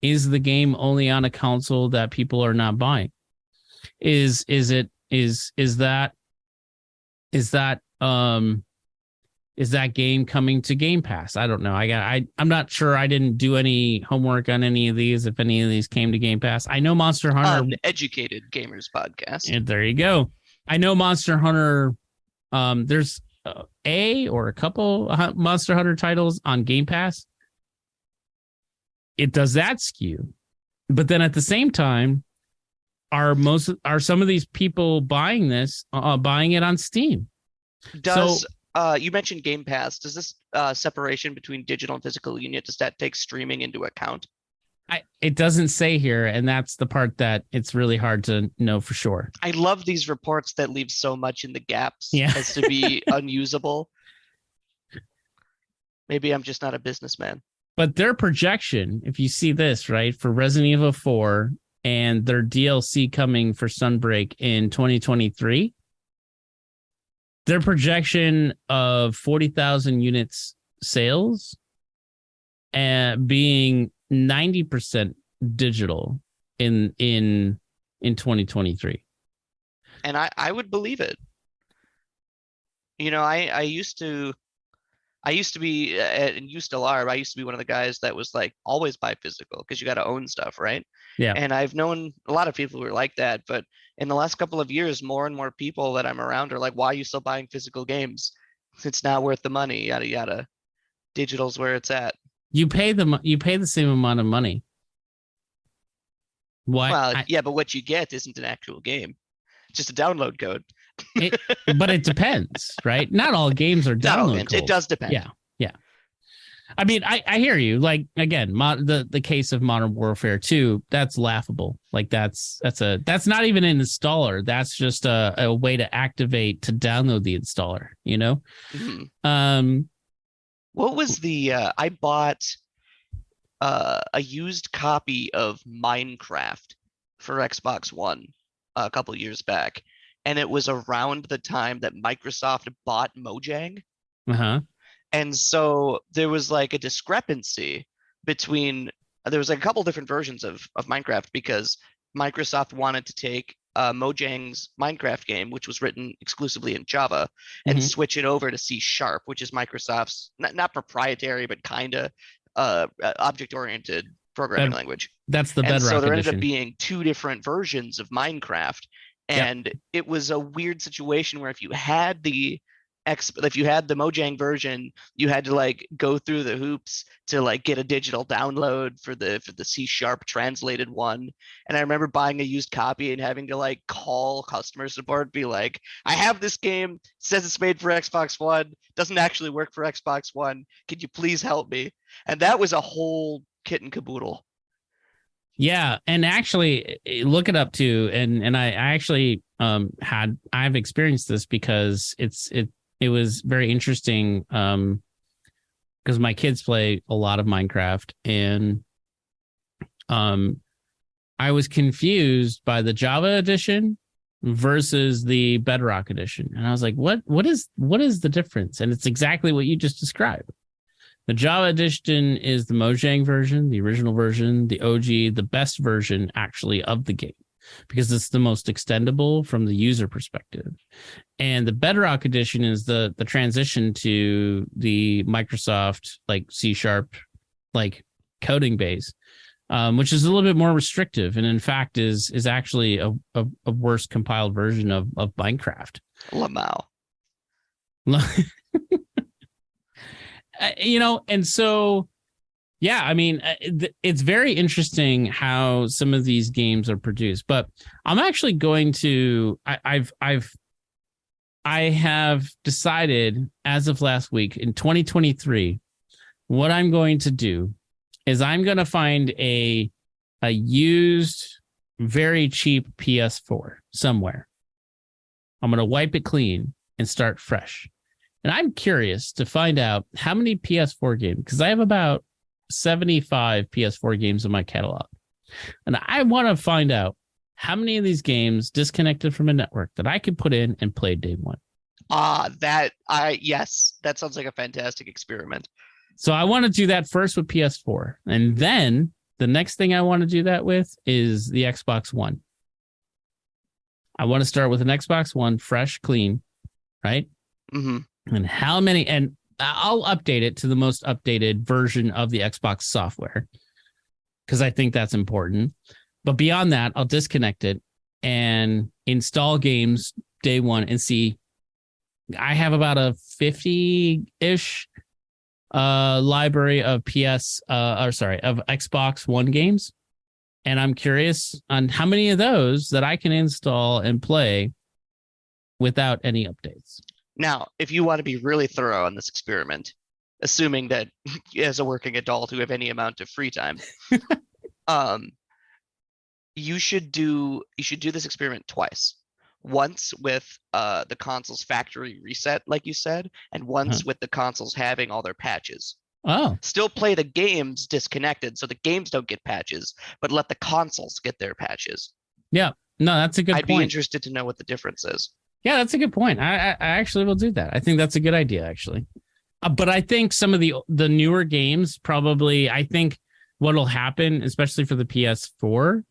is the game only on a console that people are not buying? Is that game coming to Game Pass? I don't know. I'm not sure. I didn't do any homework on any of these. If any of these came to Game Pass, I know Monster Hunter. Uneducated Gamers Podcast. And there you go. I know Monster Hunter. There's a couple Monster Hunter titles on Game Pass. It does that skew, but then at the same time, are some of these people buying it on Steam? You mentioned Game Pass. Does this separation between digital and physical unit, does that take streaming into account? It doesn't say here, and that's the part that it's really hard to know for sure. I love these reports that leave so much in the gaps as to be unusable. Maybe I'm just not a businessman. But their projection, if you see this, right, for Resident Evil 4 and their DLC coming for Sunbreak in 2023, their projection of 40,000 units sales and being 90% digital in 2023. And I would believe it. You know, I used to be, and you still are, I used to be one of the guys that was like, always buy physical because you got to own stuff, right? Yeah. And I've known a lot of people who are like that, but in the last couple of years, more and more people that I'm around are like, why are you still buying physical games? It's not worth the money, yada, yada. Digital's where it's at. You pay the same amount of money. Why? Well, yeah, but what you get isn't an actual game. It's just a download code. But it depends, right? Not all games are download codes. It does depend. Yeah. I mean, I hear you. Like, again, the case of Modern Warfare 2, that's laughable. Like, that's not even an installer. That's just a way to activate to download the installer. You know. Mm-hmm. What was I bought a used copy of Minecraft for Xbox One a couple years back, and it was around the time that Microsoft bought Mojang. Uh-huh. And so there was like a discrepancy between, there was like a couple different versions of Minecraft because Microsoft wanted to take Mojang's Minecraft game, which was written exclusively in Java, and switch it over to C#, which is Microsoft's not proprietary, but kind of object-oriented programming language. That's the Bedrock edition. So there ended up being two different versions of Minecraft, and it was a weird situation where if you had the Mojang version, you had to like go through the hoops to like get a digital download for the C# translated one. And I remember buying a used copy and having to like call customer support, be like, I have this game, says it's made for Xbox One, doesn't actually work for Xbox One. Could you please help me? And that was a whole kit and caboodle. Yeah, and actually look it up too. And I actually I've experienced this because it was very interesting because my kids play a lot of Minecraft, and I was confused by the Java edition versus the Bedrock edition. And I was like, what is the difference? And it's exactly what you just described. The Java edition is the Mojang version, the original version, the OG, the best version actually of the game, because it's the most extendable from the user perspective. And the Bedrock edition is the transition to the Microsoft like C# like coding base, which is a little bit more restrictive, and in fact is actually a worse compiled version of Minecraft. Lamau. And so, yeah, I mean, it's very interesting how some of these games are produced. But I'm actually going to, I have decided as of last week in 2023, what I'm going to do is I'm going to find a used, very cheap PS4 somewhere. I'm going to wipe it clean and start fresh. And I'm curious to find out how many PS4 games, because I have about 75 PS4 games in my catalog. And I want to find out how many of these games disconnected from a network that I could put in and play day one. Yes, that sounds like a fantastic experiment. So I want to do that first with PS4. And then the next thing I want to do that with is the Xbox One. I want to start with an Xbox One, fresh, clean, right? Mm-hmm. And how many, and I'll update it to the most updated version of the Xbox software, because I think that's important. But beyond that, I'll disconnect it and install games day one and see. I have about a 50-ish library of of Xbox One games. And I'm curious on how many of those that I can install and play without any updates. Now, if you want to be really thorough on this experiment, assuming that as a working adult who have any amount of free time, you should do this experiment twice. Once with the console's factory reset, like you said, and once with the consoles having all their patches. Oh. Still play the games disconnected, so the games don't get patches, but let the consoles get their patches. Yeah. No, that's a good point. I'd be interested to know what the difference is. Yeah, that's a good point. I actually will do that. I think that's a good idea, actually. But I think some of the newer games probably, I think what'll happen, especially for the PS4,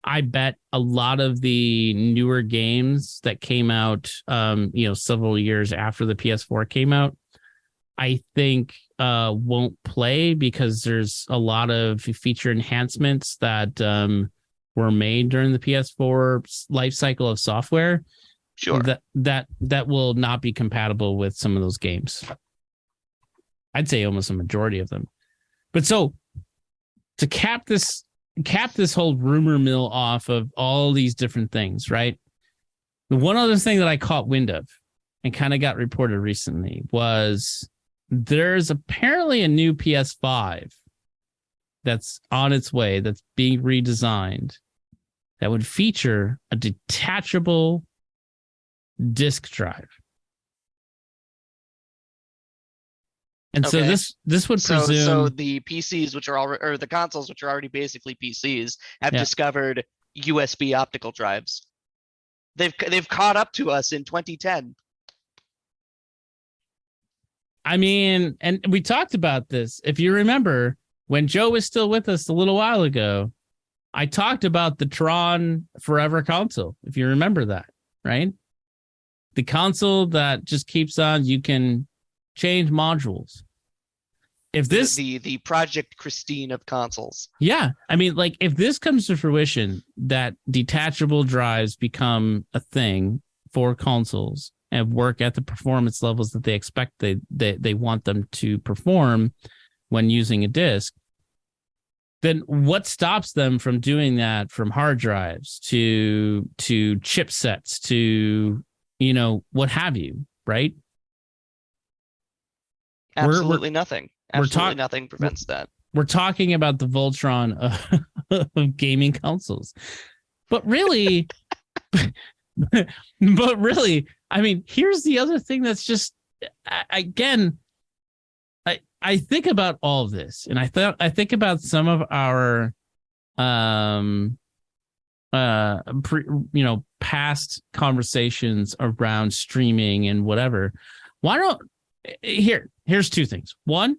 I bet a lot of the newer games that came out, several years after the PS4 came out, I think won't play because there's a lot of feature enhancements that were made during the PS4 life cycle of software. Sure. That will not be compatible with some of those games. I'd say almost a majority of them. But so to cap this whole rumor mill off of all these different things, right? The one other thing that I caught wind of and kind of got reported recently was there's apparently a new PS5 that's on its way, that's being redesigned, that would feature a detachable disk drive. And okay. so this would presume... So the PCs, which are already, or the consoles, which are already basically PCs, have discovered USB optical drives. They've caught up to us in 2010. I mean, and we talked about this. If you remember, when Joe was still with us a little while ago, I talked about the Tron Forever console, if you remember that, right? The console that just keeps on, you can change modules. If this the Project Christine of consoles. Yeah. I mean, like if this comes to fruition, that detachable drives become a thing for consoles and work at the performance levels that they expect they want them to perform when using a disk, then what stops them from doing that from hard drives to chipsets to, what have you, right? Absolutely nothing. Absolutely nothing prevents that. We're talking about the Voltron of gaming consoles. But really, I mean, here's the other thing that's just, again, I think about all of this, and I think about some of our past conversations around streaming and whatever. Here's two things. One,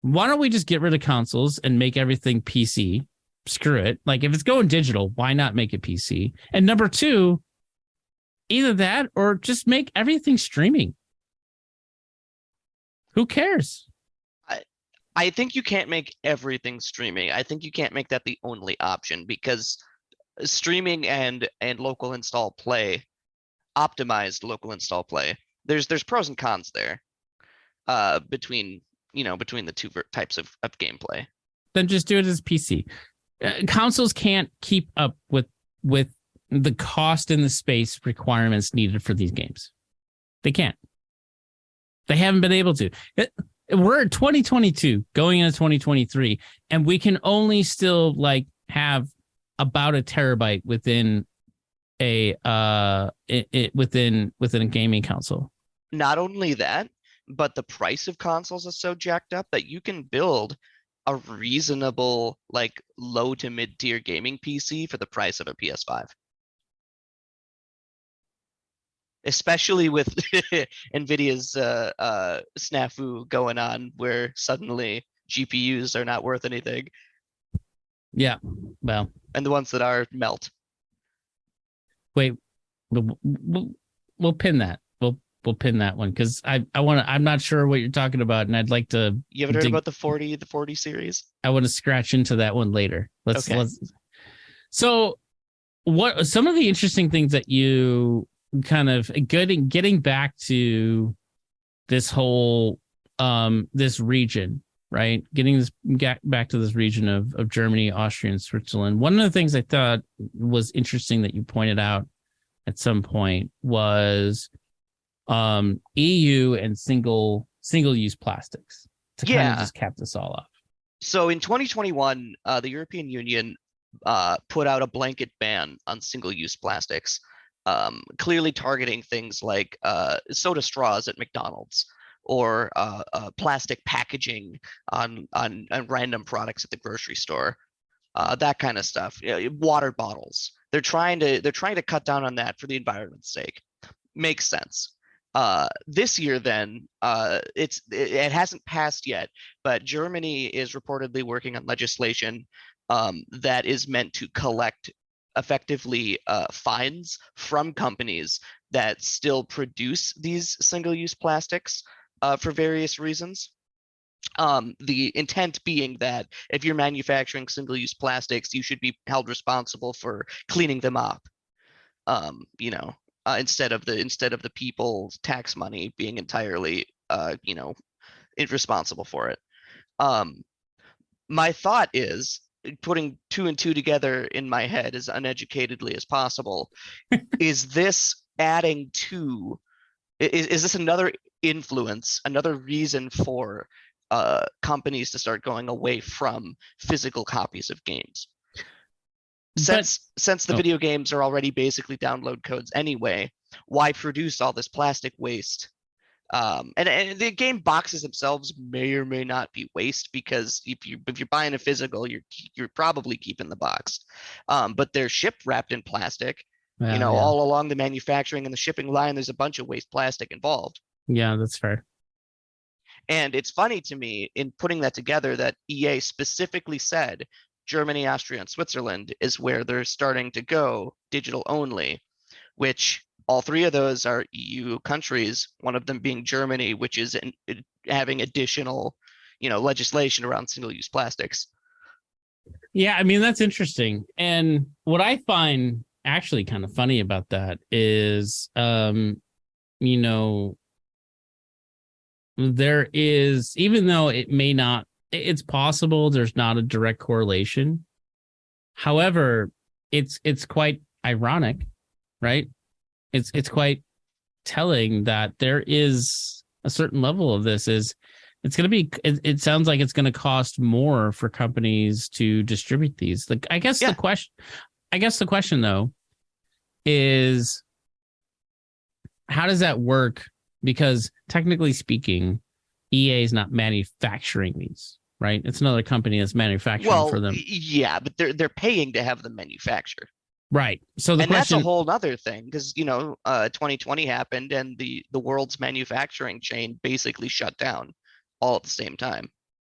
why don't we just get rid of consoles and make everything PC? Screw it. Like if it's going digital, why not make it PC? And number two, either that or just make everything streaming. Who cares? I think you can't make everything streaming. I think you can't make that the only option, because streaming and local install play, optimized local install play, there's pros and cons there, between between the two types of gameplay. Then just do it as PC. Consoles can't keep up with the cost and the space requirements needed for these games. They can't. They haven't been able to. We're at 2022 going into 2023, and we can only still like have about a terabyte within a within a gaming console. Not only that, but the price of consoles is so jacked up that you can build a reasonable, like, low to mid tier gaming PC for the price of a PS5. Especially with Nvidia's snafu going on, where suddenly GPUs are not worth anything, Yeah. Well, and the ones that are melt. wait, we'll pin that. We'll pin that one because I'm not sure what you're talking about, and I'd like to. You haven't heard about the 40 series? I want to scratch into that one later. Let's. So, what some of the interesting things that you kind of getting back to this whole this region, right? Getting this back to this region of Germany, Austria, and Switzerland. One of the things I thought was interesting that you pointed out at some point was EU and single use plastics to kind of just cap this all off. So in 2021, the European Union put out a blanket ban on single-use plastics, clearly targeting things like soda straws at McDonald's, or plastic packaging on random products at the grocery store, that kind of stuff. Water bottles. They're trying to cut down on that for the environment's sake. Makes sense. This year, then, it hasn't passed yet, but Germany is reportedly working on legislation that is meant to collect effectively fines from companies that still produce these single-use plastics for various reasons. The intent being that if you're manufacturing single-use plastics, you should be held responsible for cleaning them up. Instead of the people's tax money being entirely irresponsible for it. My thought is, putting two and two together in my head as uneducatedly as possible, is this adding to, is this another influence, another reason for companies to start going away from physical copies of games? Since the video games are already basically download codes anyway, why produce all this plastic waste? And the game boxes themselves may or may not be waste, because if you're buying a physical, you're probably keeping the box. But they're shipped wrapped in plastic. All along the manufacturing and the shipping line, there's a bunch of waste plastic involved. Yeah, that's fair. And it's funny to me, in putting that together, that EA specifically said Germany, Austria, and Switzerland is where they're starting to go digital only, which all three of those are EU countries, one of them being Germany, which is having additional, legislation around single-use plastics. Yeah, I mean, that's interesting. And what I find actually kind of funny about that is, there is, even though it may not, it's possible there's not a direct correlation. However, it's quite ironic, right? It's quite telling that there is a certain level of this. It's going to be, it sounds like it's going to cost more for companies to distribute these. The question though is, how does that work? Because technically speaking, EA is not manufacturing these, right? It's another company that's manufacturing for them. Yeah, but they're paying to have them manufactured. Right. So that's a whole other thing, because 2020 happened and the world's manufacturing chain basically shut down all at the same time.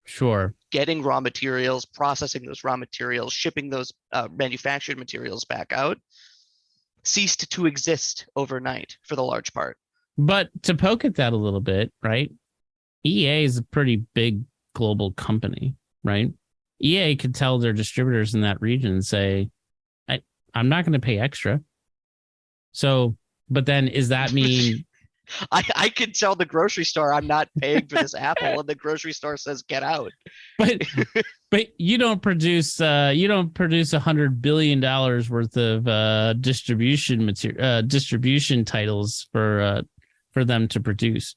Sure. Getting raw materials, processing those raw materials, shipping those manufactured materials back out ceased to exist overnight for the large part. But to poke at that a little bit, right? EA is a pretty big global company, right? EA could tell their distributors in that region and say, I'm not going to pay extra. So, but then is that mean I could tell the grocery store I'm not paying for this apple, and the grocery store says get out. but you don't produce $100 billion worth of distribution titles for them to produce.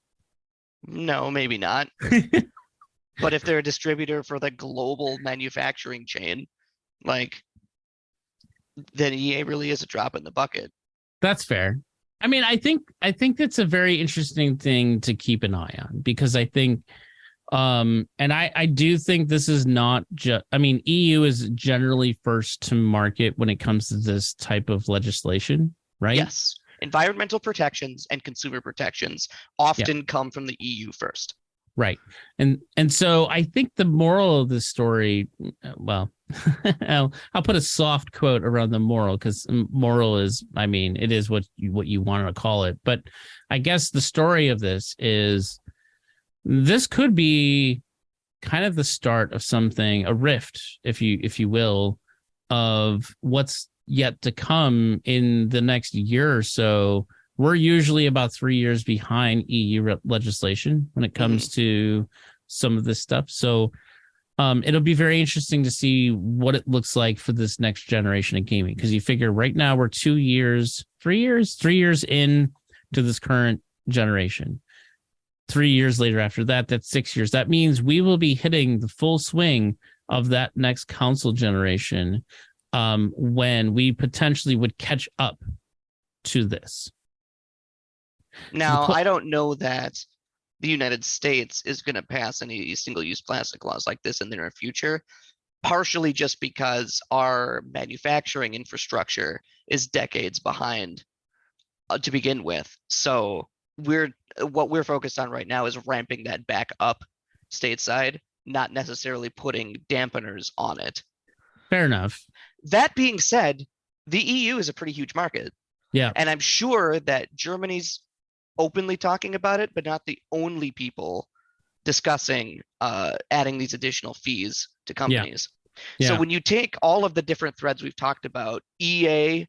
No, maybe not. But if they're a distributor for the global manufacturing chain, like, then EA really is a drop in the bucket. That's fair. I mean, I think that's a very interesting thing to keep an eye on, because I think, and I do think this is not just, I mean, EU is generally first to market when it comes to this type of legislation, right? Yes. Environmental protections and consumer protections often come from the EU first. Right. And so I think the moral of this story, well, I'll put a soft quote around the moral, because moral is, I mean, it is what you want to call it. But I guess the story of this is, this could be kind of the start of something, a rift, if you will, of what's yet to come in the next year or so. We're usually about 3 years behind EU legislation when it comes to some of this stuff. So it'll be very interesting to see what it looks like for this next generation of gaming, because you figure right now we're 3 years in to this current generation. 3 years later after that, that's 6 years. That means we will be hitting the full swing of that next console generation when we potentially would catch up to this. Now, I don't know that the United States is going to pass any single-use plastic laws like this in the near future, partially just because our manufacturing infrastructure is decades behind to begin with. So what we're focused on right now is ramping that back up stateside, not necessarily putting dampeners on it. Fair enough. That being said, the EU is a pretty huge market. Yeah. And I'm sure that Germany's openly talking about it, but not the only people discussing adding these additional fees to companies. Yeah. So when you take all of the different threads we've talked about, EA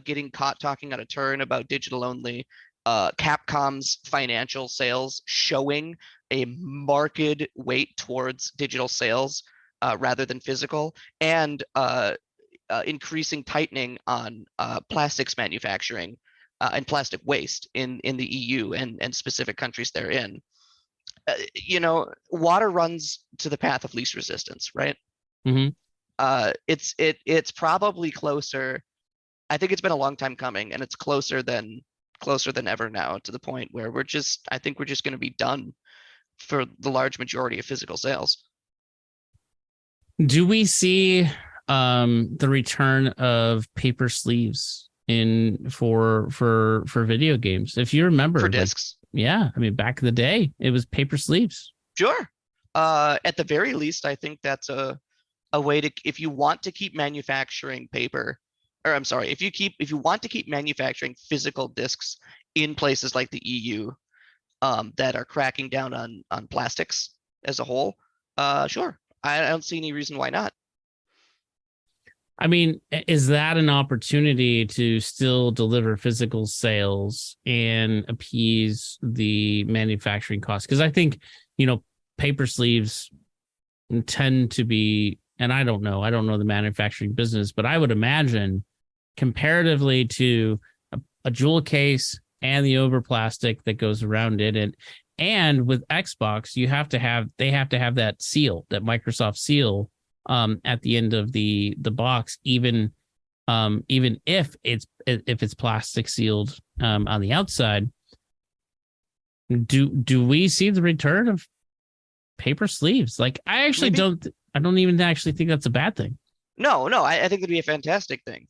getting caught talking out of turn about digital only, Capcom's financial sales showing a marked weight towards digital sales rather than physical, and increasing tightening on plastics manufacturing and plastic waste in the EU and specific countries they're in. Water runs to the path of least resistance, right? Mm-hmm. It's probably closer. I think it's been a long time coming, and it's closer than ever now, to the point where I think we're just going to be done for the large majority of physical sales. Do we see the return of paper sleeves for video games? If you remember, for discs? Yeah, I mean, back in the day, it was paper sleeves. Sure. At the very least, I think that's a way to, if you want to keep manufacturing paper, or I'm sorry, if you want to keep manufacturing physical discs in places like the EU that are cracking down on plastics as a whole, sure. I don't see any reason why not. I mean, is that an opportunity to still deliver physical sales and appease the manufacturing costs? Because I think, paper sleeves tend to be, and I don't know the manufacturing business, but I would imagine comparatively to a jewel case and the over plastic that goes around it, and with Xbox, they have to have that seal, that Microsoft seal, at the end of the box, even if it's plastic sealed on the outside. Do we see the return of paper sleeves? Like, I actually don't even actually think that's a bad thing. No, I think it'd be a fantastic thing.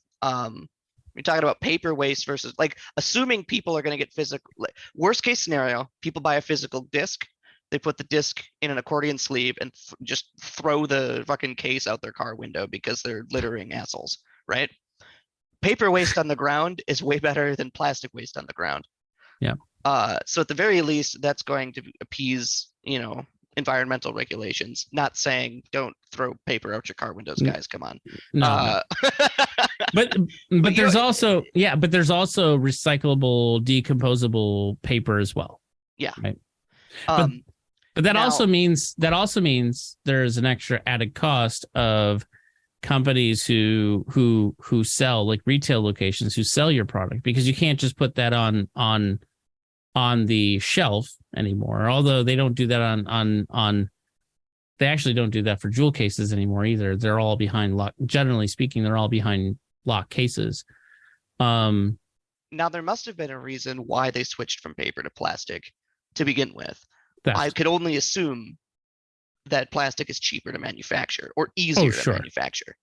You're talking about paper waste versus, like, assuming people are going to get physical. Worst case scenario, people buy a physical disc. They put the disc in an accordion sleeve and just throw the fucking case out their car window because they're littering assholes, right? Paper waste on the ground is way better than plastic waste on the ground. Yeah. So at the very least, that's going to appease, environmental regulations. Not saying don't throw paper out your car windows, guys. Come on. No. But But there's also recyclable, decomposable paper as well. Yeah. Right. Um, But that now- also means there's an extra added cost of companies who sell, like retail locations who sell your product, because you can't just put that on the shelf anymore. Although they don't do that on they actually don't do that for jewel cases anymore either. They're all behind lock. Generally speaking, they're all behind lock cases. Now there must have been a reason why they switched from paper to plastic to begin with. I could only assume that plastic is cheaper to manufacture or easier to manufacture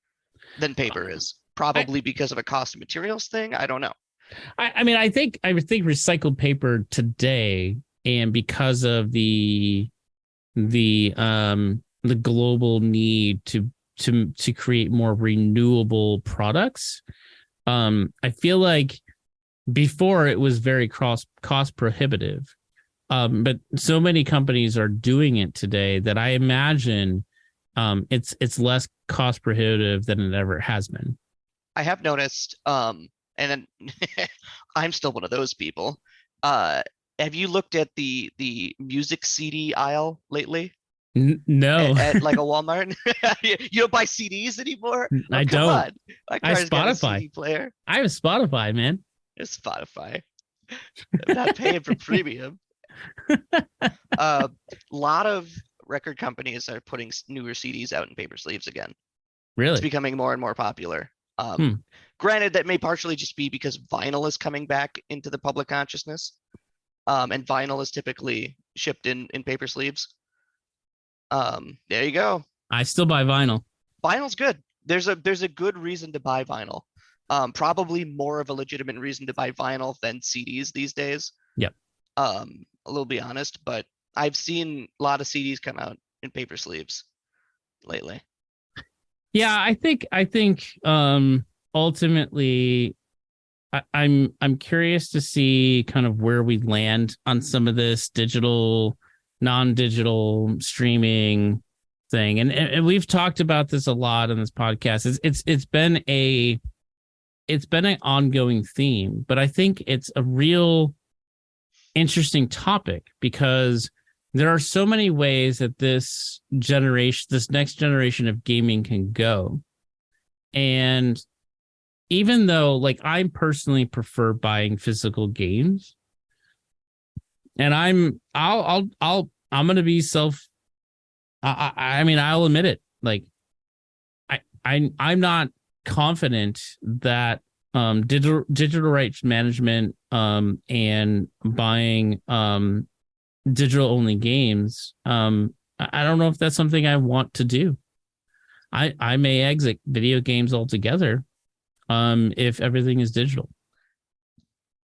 than paper is. Probably because of a cost of materials thing. I don't know. I mean, I think recycled paper today, and because of the global need to create more renewable products, I feel like before it was very cost prohibitive. But so many companies are doing it today that I imagine it's less cost prohibitive than it ever has been. I have noticed, and then I'm still one of those people. Have you looked at the music CD aisle lately? No. At like a Walmart? You don't buy CDs anymore? Oh, I don't. On. My car's got a CD player. I have Spotify, man. It's Spotify. I'm not paying for premium. Lot of record companies are putting newer CDs out in paper sleeves again. Really? It's becoming more and more popular. Granted, that may partially just be because vinyl is coming back into the public consciousness. And vinyl is typically shipped in paper sleeves. There you go. I still buy vinyl. Vinyl's good. There's a good reason to buy vinyl. Probably more of a legitimate reason to buy vinyl than CDs these days. Yep. A little be honest, but I've seen a lot of CDs come out in paper sleeves lately. Yeah, I think ultimately I'm curious to see kind of where we land on some of this digital, non-digital streaming thing. And we've talked about this a lot on this podcast. It's been an ongoing theme, but I think it's a real interesting topic because there are so many ways that this next generation of gaming can go. And even though, like, I personally prefer buying physical games, and I'm gonna be I mean, I'll admit it. Like, I'm not confident that digital rights management and buying digital only games, I don't know if that's something I want to do. I may exit video games altogether if everything is digital.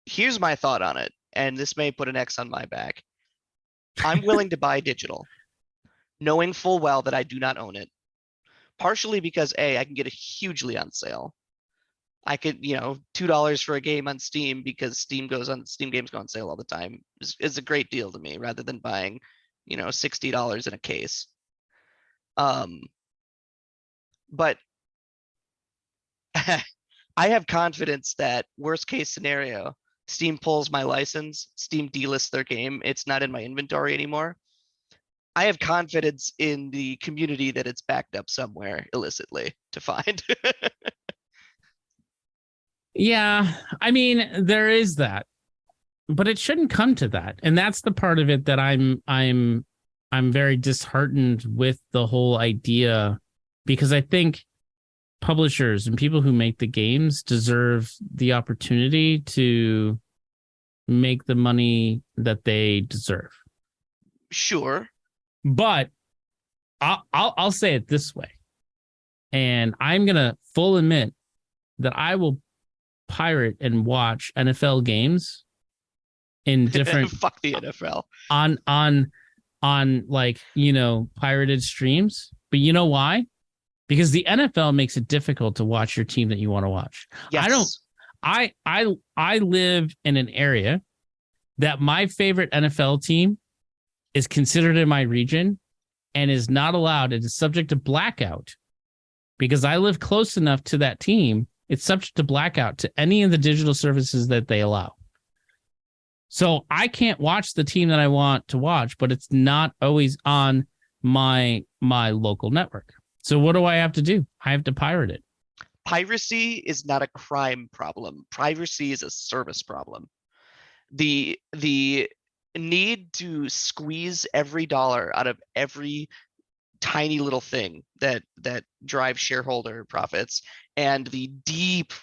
Here's my thought on it, and this may put an X on my back. I'm willing to buy digital, knowing full well that I do not own it. Partially because I can get it hugely on sale. I could, $2 for a game on Steam because Steam games go on sale all the time. Is a great deal to me rather than buying, $60 in a case. But I have confidence that worst case scenario, Steam pulls my license, Steam delists their game, it's not in my inventory anymore. I have confidence in the community that it's backed up somewhere illicitly to find. Yeah, I mean, there is that, but it shouldn't come to that. And that's the part of it that I'm very disheartened with the whole idea, because I think publishers and people who make the games deserve the opportunity to make the money that they deserve. Sure. But I'll say it this way, and I'm gonna full admit that I will pirate and watch NFL games in different fuck the NFL on like, pirated streams. But you know why? Because the NFL makes it difficult to watch your team that you want to watch. Yes. I live in an area that my favorite NFL team is considered in my region and is not allowed, it is subject to blackout because I live close enough to that team. It's subject to blackout to any of the digital services that they allow. So I can't watch the team that I want to watch, but it's not always on my local network. So what do I have to do? I have to pirate it. Piracy is not a crime problem. Piracy is a service problem. The need to squeeze every dollar out of every tiny little thing that drives shareholder profits, and the deep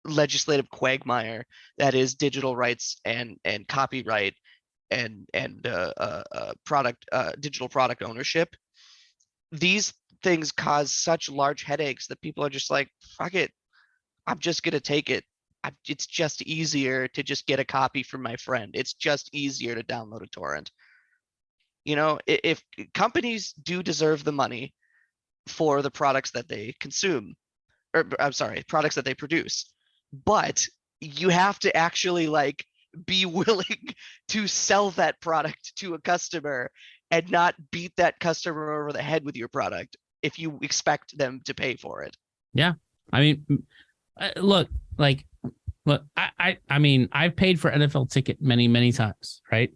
legislative quagmire that is digital rights and copyright and product digital product ownership. These things cause such large headaches that people are just like, fuck it, I'm just gonna take it. It's just easier to just get a copy from my friend. It's just easier to download a torrent. You know, if companies do deserve the money for the products that they consume, or I'm sorry, products that they produce, but you have to actually like be willing to sell that product to a customer and not beat that customer over the head with your product if you expect them to pay for it. Yeah. I mean, look, I mean, I've paid for NFL ticket many times, right?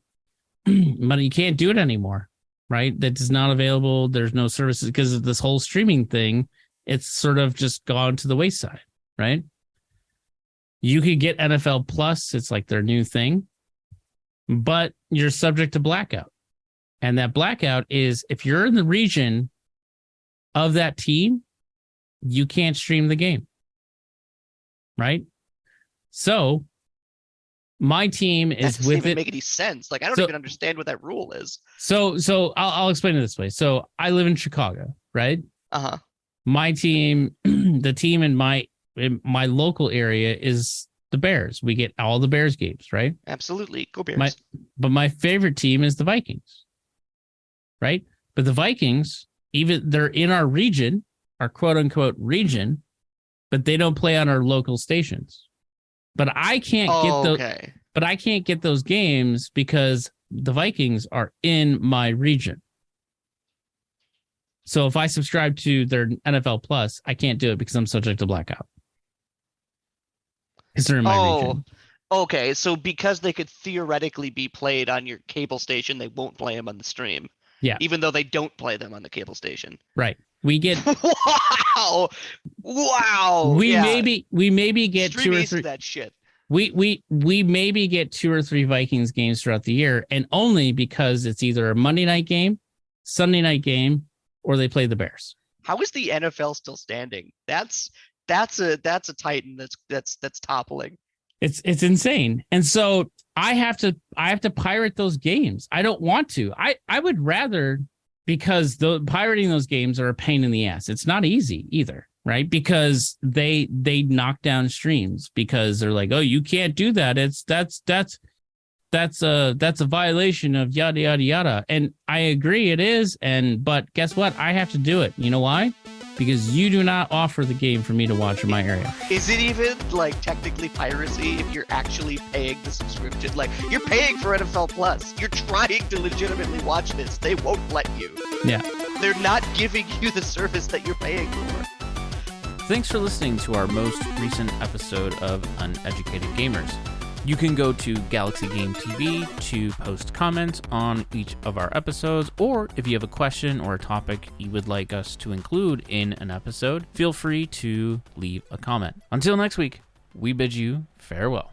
But you can't do it anymore, right? That is not available. There's no services because of this whole streaming thing. It's sort of just gone to the wayside, right? You could get NFL Plus. It's like their new thing, but you're subject to blackout. And that blackout is if you're in the region of that team, you can't stream the game, right? So my team is that with doesn't it. Make any sense? Like I don't even understand what that rule is. So I'll explain it this way. So I live in Chicago, right? Uh-huh. My team, the team in my local area is the Bears. We get all the Bears games, right? Absolutely. Go Bears. But my favorite team is the Vikings, right? But the Vikings, even they're in our region, our quote unquote region, but they don't play on our local stations. But I can't get those. Okay. But I can't get those games because the Vikings are in my region. So if I subscribe to their NFL Plus, I can't do it because I'm subject to blackout. Because they're in my region. Okay. So because they could theoretically be played on your cable station, they won't play them on the stream. Yeah. Even though they don't play them on the cable station. Right. We get wow. We maybe get Stream 2 or 3 that shit. We maybe get 2 or 3 Vikings games throughout the year, and only because it's either a Monday night game, Sunday night game, or they play the Bears. How is the NFL still standing? That's a titan that's toppling. It's insane. And so I have to pirate those games. I don't want to. I would rather, because the pirating those games are a pain in the ass. It's not easy either, right? Because they knock down streams because they're like, oh, you can't do that. That's a violation of yada yada yada. And I agree it is. But guess what? I have to do it. You know why? Because you do not offer the game for me to watch in my area. Is it even like technically piracy if you're actually paying the subscription? Like you're paying for NFL Plus. You're trying to legitimately watch this. They won't let you. Yeah. They're not giving you the service that you're paying for. Thanks for listening to our most recent episode of Uneducated Gamers. You can go to Galaxy Game TV to post comments on each of our episodes, or if you have a question or a topic you would like us to include in an episode, feel free to leave a comment. Until next week, we bid you farewell.